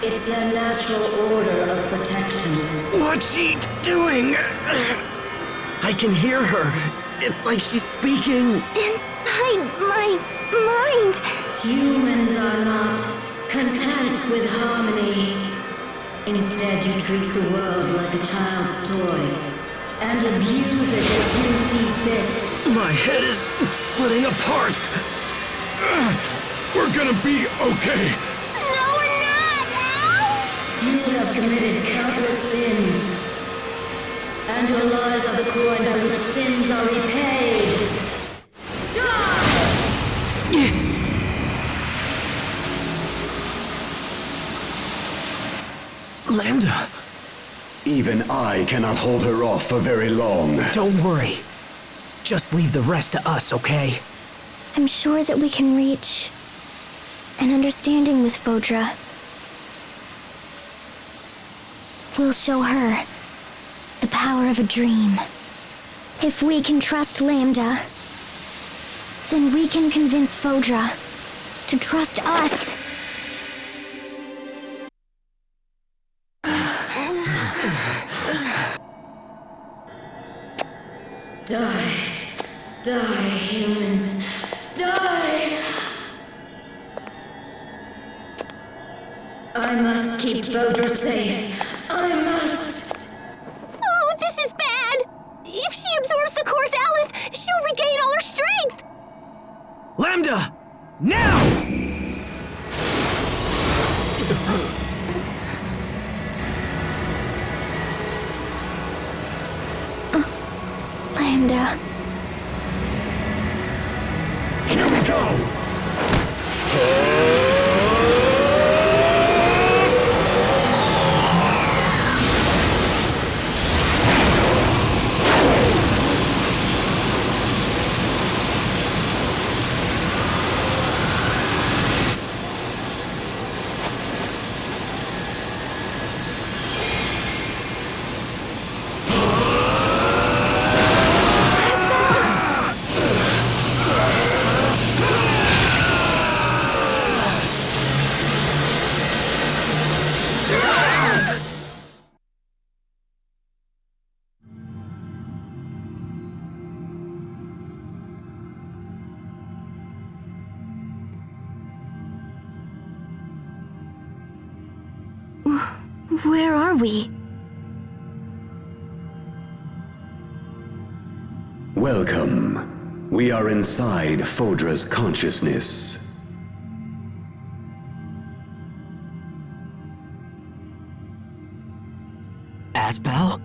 It's their natural order of protection. What's she doing? I can hear her. It's like she's speaking. Inside my mind. Humans are not content with harmony. Instead, you treat the world like a child's toy and abuse it as you see fit. My head is splitting apart. We're gonna be okay. No, we're not! You have committed countless sins, and your lives are the coin by which sins are repaid. Lambda. Even I cannot hold her off for very long. Don't worry. Just leave the rest to us, okay? I'm sure that we can reach an understanding with Fodra. We'll show her the power of a dream. If we can trust Lambda, then we can convince Fodra to trust us. I must keep Vodra safe. I must. Oh, this is bad! If she absorbs the core's Aleph, she'll regain all her strength! Lambda! Now! Lambda. Here we go! Where are we? Welcome. We are inside Fodra's consciousness. Asbel?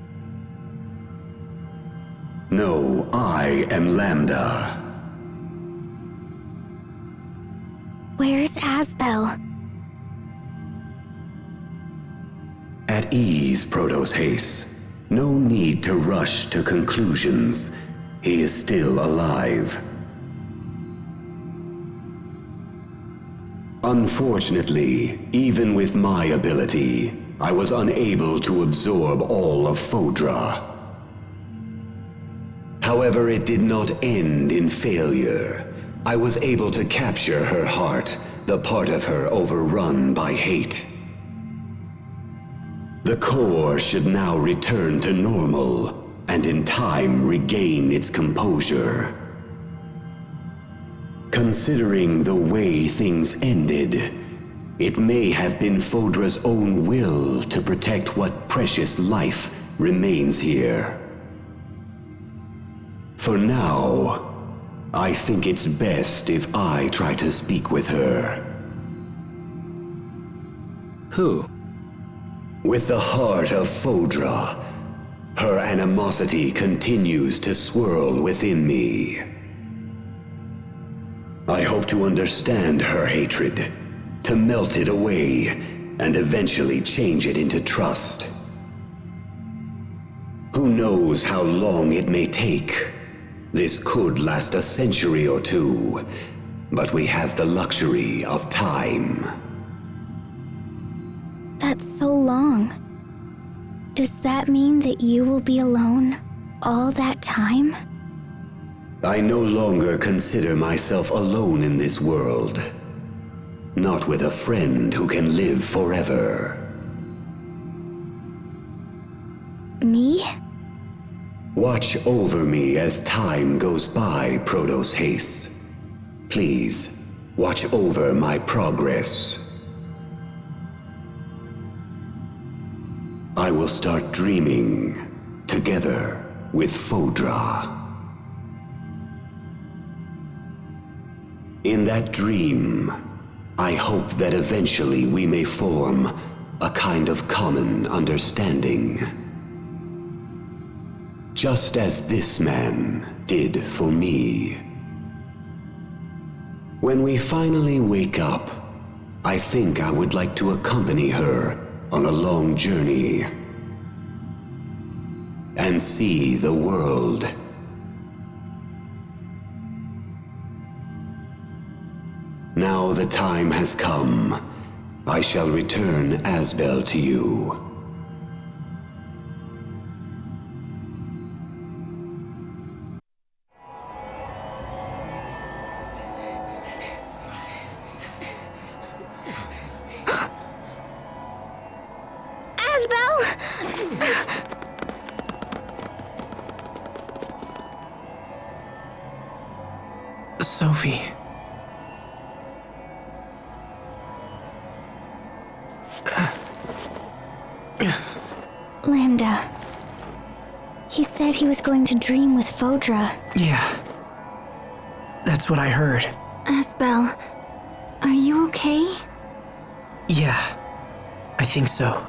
No, I am Lambda. Where's Asbel? At ease, Protos Haste. No need to rush to conclusions. He is still alive. Unfortunately, even with my ability, I was unable to absorb all of Fodra. However, it did not end in failure. I was able to capture her heart, the part of her overrun by hate. The core should now return to normal, and in time regain its composure. Considering the way things ended, it may have been Fodra's own will to protect what precious life remains here. For now, I think it's best if I try to speak with her. Who? With the heart of Fodra, her animosity continues to swirl within me. I hope to understand her hatred, to melt it away, and eventually change it into trust. Who knows how long it may take? This could last a century or two, but we have the luxury of time. That's so long. Does that mean that you will be alone all that time? I no longer consider myself alone in this world. Not with a friend who can live forever. Me? Watch over me as time goes by, Protos Haste. Please, watch over my progress. I will start dreaming, together with Fodra. In that dream, I hope that eventually we may form a kind of common understanding. Just as this man did for me. When we finally wake up, I think I would like to accompany her on a long journey and see the world. Now the time has come. I shall return Asbel to you. Sophie. Lambda. He said he was going to dream with Fodra. Yeah. That's what I heard. Asbel, are you okay? Yeah. I think so.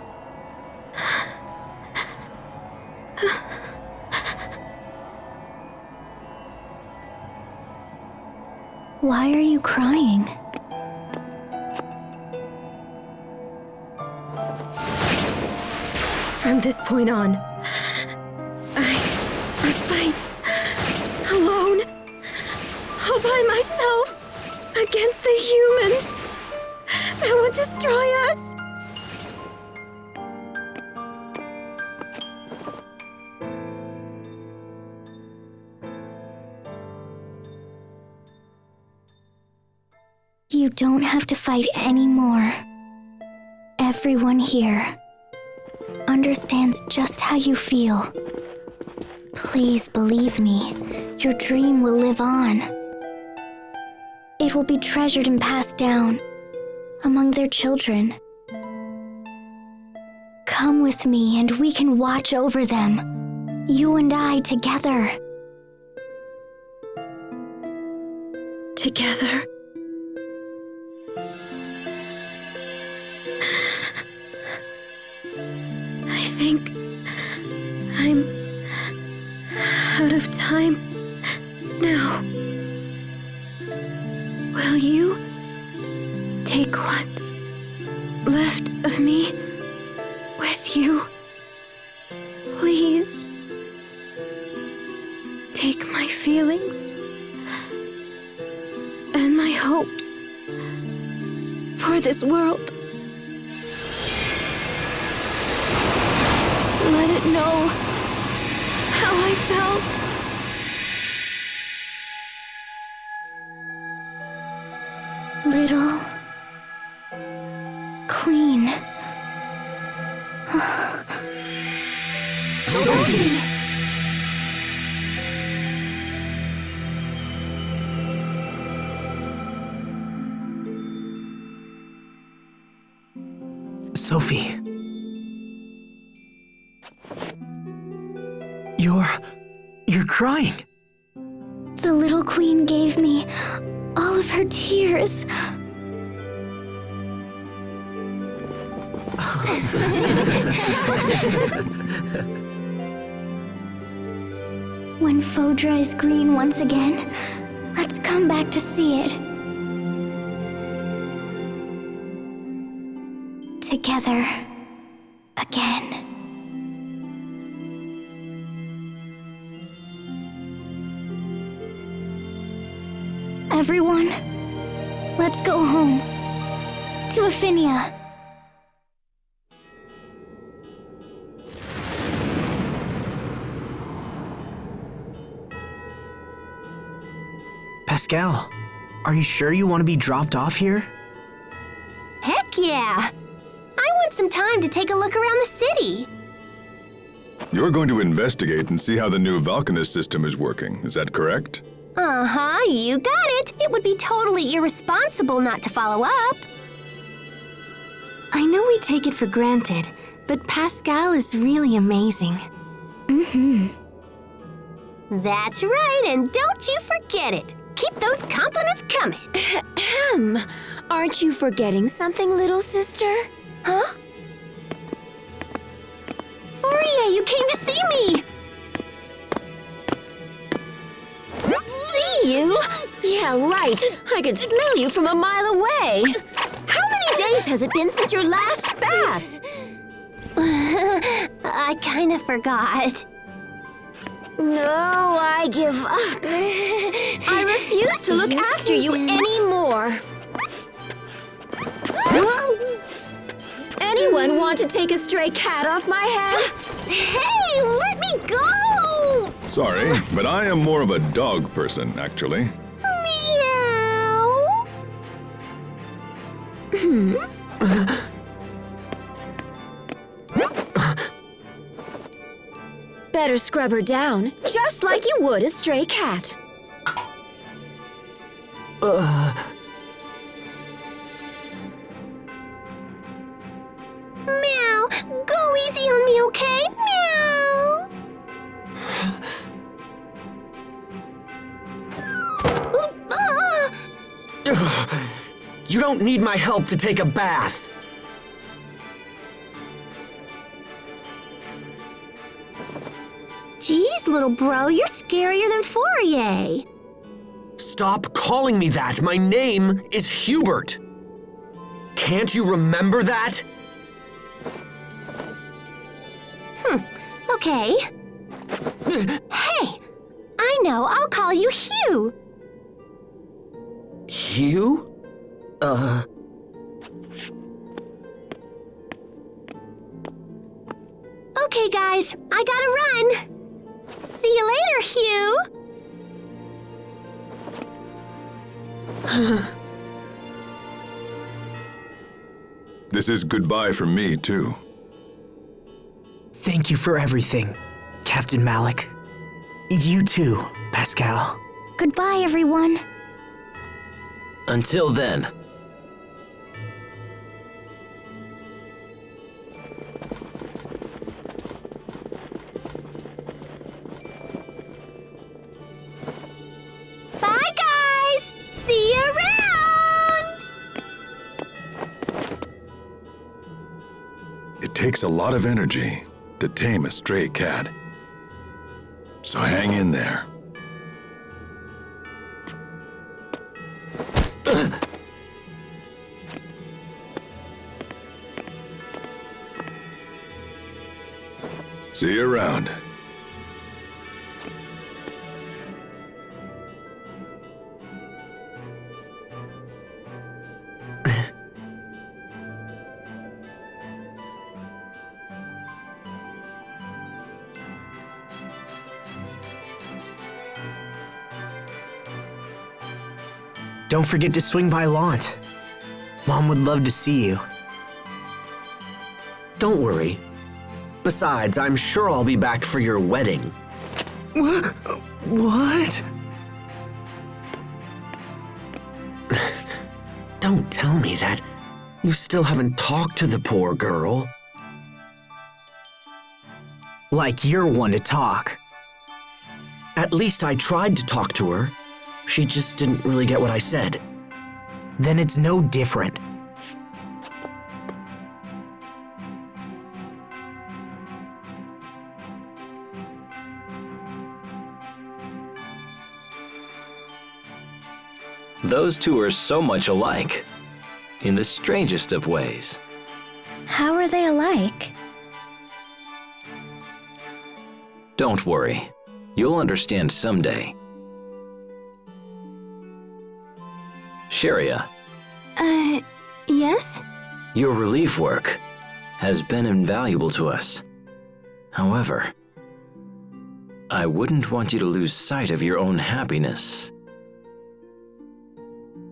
Why are you crying? From this point on, I must fight alone, all by myself, against the humans that would destroy us. You don't have to fight anymore. Everyone here understands just how you feel. Please believe me, your dream will live on. It will be treasured and passed down among their children. Come with me and we can watch over them, you and I together. Together? I think I'm out of time now. Will you take what's left of me with you? Please take my feelings and my hopes for this world. Let it know how I felt. Little Queen. Sophie! Sophie. You're crying. The little queen gave me all of her tears. When Fodra is green once again, let's come back to see it. Together again. Everyone, let's go home. To Aphinia. Pascal, are you sure you want to be dropped off here? Heck yeah! I want some time to take a look around the city. You're going to investigate and see how the new Valkanist system is working, is that correct? Uh-huh, you got it. It would be totally irresponsible not to follow up. I know we take it for granted, but Pascal is really amazing. Mm-hmm. That's right, and don't you forget it. Keep those compliments coming. Ahem. Aren't you forgetting something, little sister? Huh? Fourier, you came to see me! See you? Yeah, right. I could smell you from a mile away. How many days has it been since your last bath? I kind of forgot. No, I give up. I refuse to look after you anymore. Anyone want to take a stray cat off my hands? Hey, let me go! Sorry, but I am more of a dog person, actually. Meow. Better scrub her down, just like you would a stray cat. Meow. Go easy on me, okay? Meow. You don't need my help to take a bath. Jeez, little bro, you're scarier than Fourier. Stop calling me that. My name is Hubert. Can't you remember that? Okay. Hey, I know, I'll call you Hugh. Hugh? Okay, guys, I gotta run. See you later, Hugh. This is goodbye from me, too. Thank you for everything, Captain Malik. You too, Pascal. Goodbye, everyone. Until then. Bye, guys. See you around. It takes a lot of energy to tame a stray cat. So hang in there. See you around. Don't forget to swing by Lant. Mom would love to see you. Don't worry. Besides, I'm sure I'll be back for your wedding. What? Don't tell me that. You still haven't talked to the poor girl. Like you're one to talk. At least I tried to talk to her. She just didn't really get what I said. Then it's no different. Those two are so much alike, in the strangest of ways. How are they alike? Don't worry, you'll understand someday. Sharia, Yes? your relief work has been invaluable to us. However, I wouldn't want you to lose sight of your own happiness.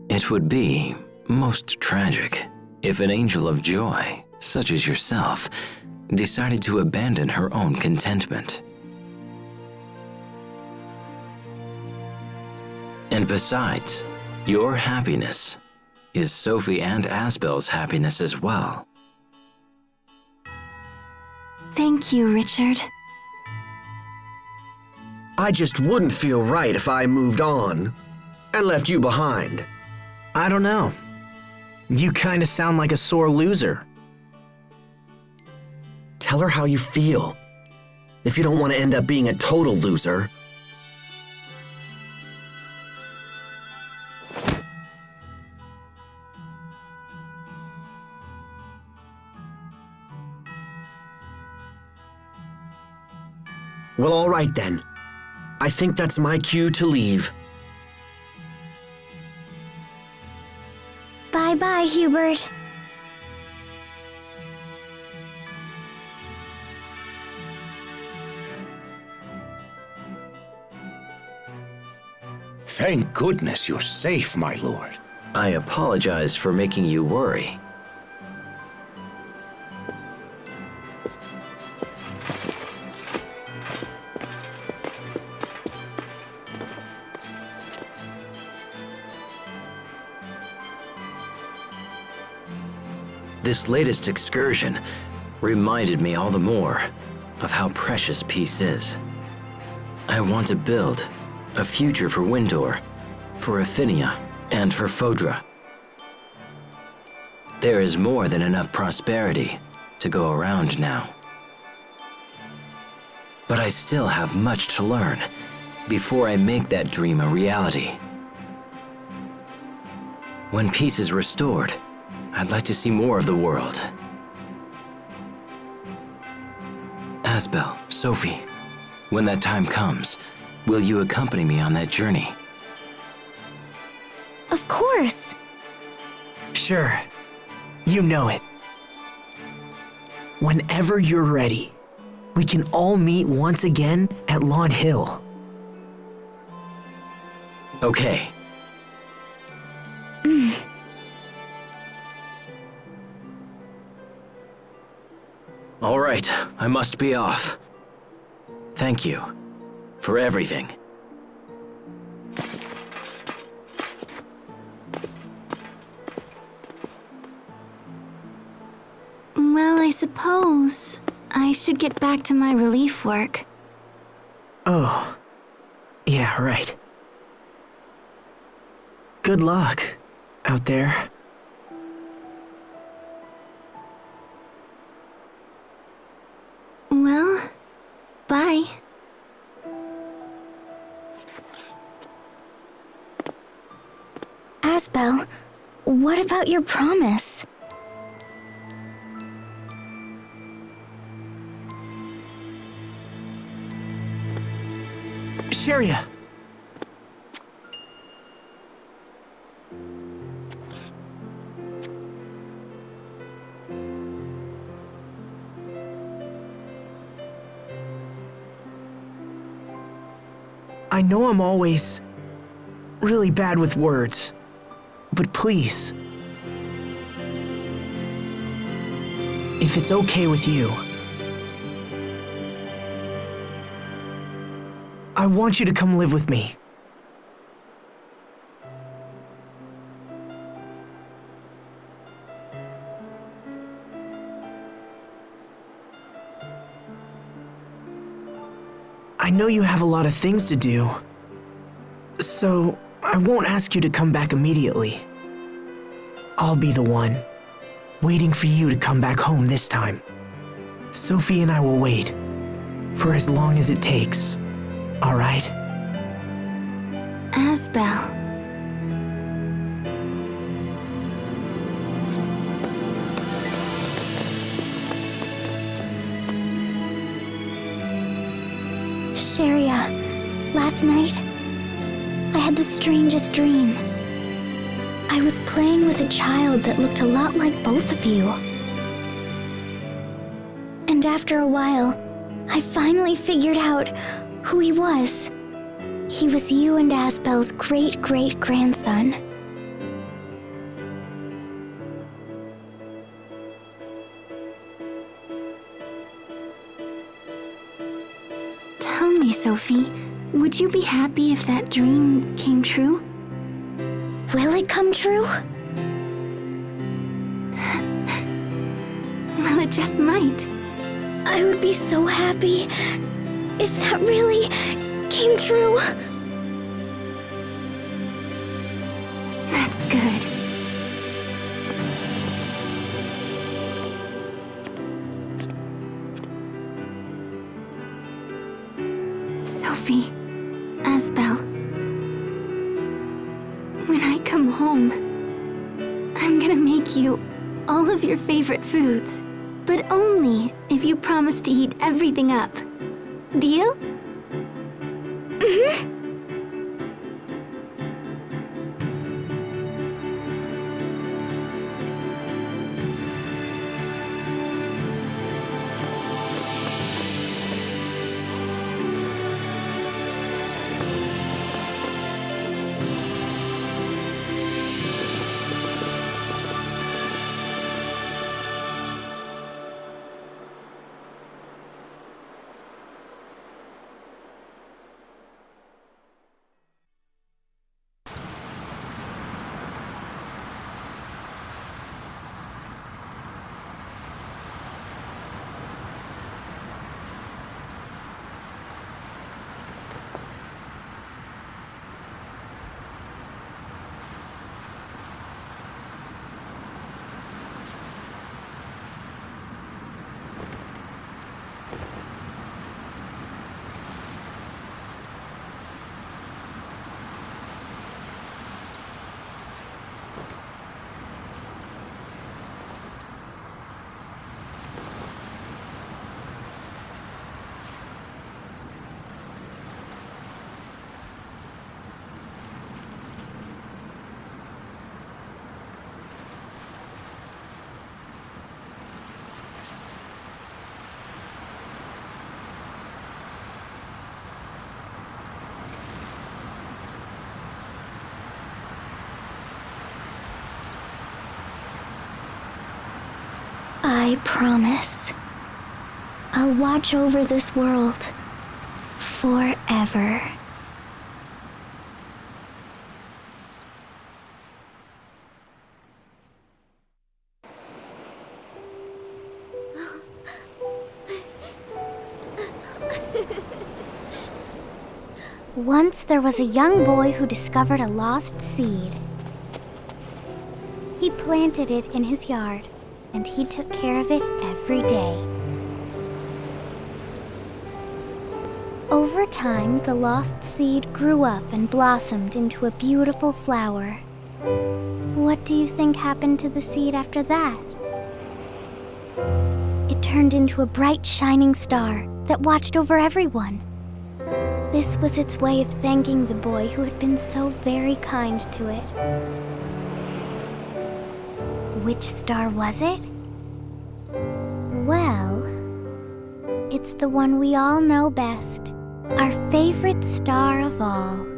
It would be most tragic if an angel of joy, such as yourself, decided to abandon her own contentment. And besides, your happiness is Sophie and Asbel's happiness as well. Thank you, Richard. I just wouldn't feel right if I moved on and left you behind. I don't know. You kinda sound like a sore loser. Tell her how you feel. If you don't want to end up being a total loser. Well, all right then. I think that's my cue to leave. Bye-bye, Hubert. Thank goodness you're safe, my lord. I apologize for making you worry. This latest excursion reminded me all the more of how precious peace is. I want to build a future for Windor, for Affinia, and for Fodra. There is more than enough prosperity to go around now. But I still have much to learn before I make that dream a reality. When peace is restored, I'd like to see more of the world. Asbel, Sophie, when that time comes, will you accompany me on that journey? Of course. Sure. You know it. Whenever you're ready, we can all meet once again at Lawn Hill. Okay. All right, I must be off. Thank you for everything. Well, I suppose I should get back to my relief work. Oh. Yeah, right. Good luck out there. Well, bye. Asbel, what about your promise? Sharia! I know I'm always really bad with words, but please, if it's okay with you, I want you to come live with me. I know you have a lot of things to do, so I won't ask you to come back immediately. I'll be the one, waiting for you to come back home this time. Sophie and I will wait, for as long as it takes, all right? Asbel. Sharia, last night, I had the strangest dream. I was playing with a child that looked a lot like both of you. And after a while, I finally figured out who he was. He was you and Asbel's great-great-grandson. Tell me, Sophie, would you be happy if that dream came true? Will it come true? Well, it just might. I would be so happy if that really came true. That's good. Sophie, Asbel, when I come home, I'm gonna make you all of your favorite foods, but only if you promise to eat everything up. Deal? Mm-hmm. I promise. I'll watch over this world forever. Once there was a young boy who discovered a lost seed. He planted it in his yard, and he took care of it every day. Over time, the lost seed grew up and blossomed into a beautiful flower. What do you think happened to the seed after that? It turned into a bright, shining star that watched over everyone. This was its way of thanking the boy who had been so very kind to it. Which star was it? Well, it's the one we all know best, our favorite star of all.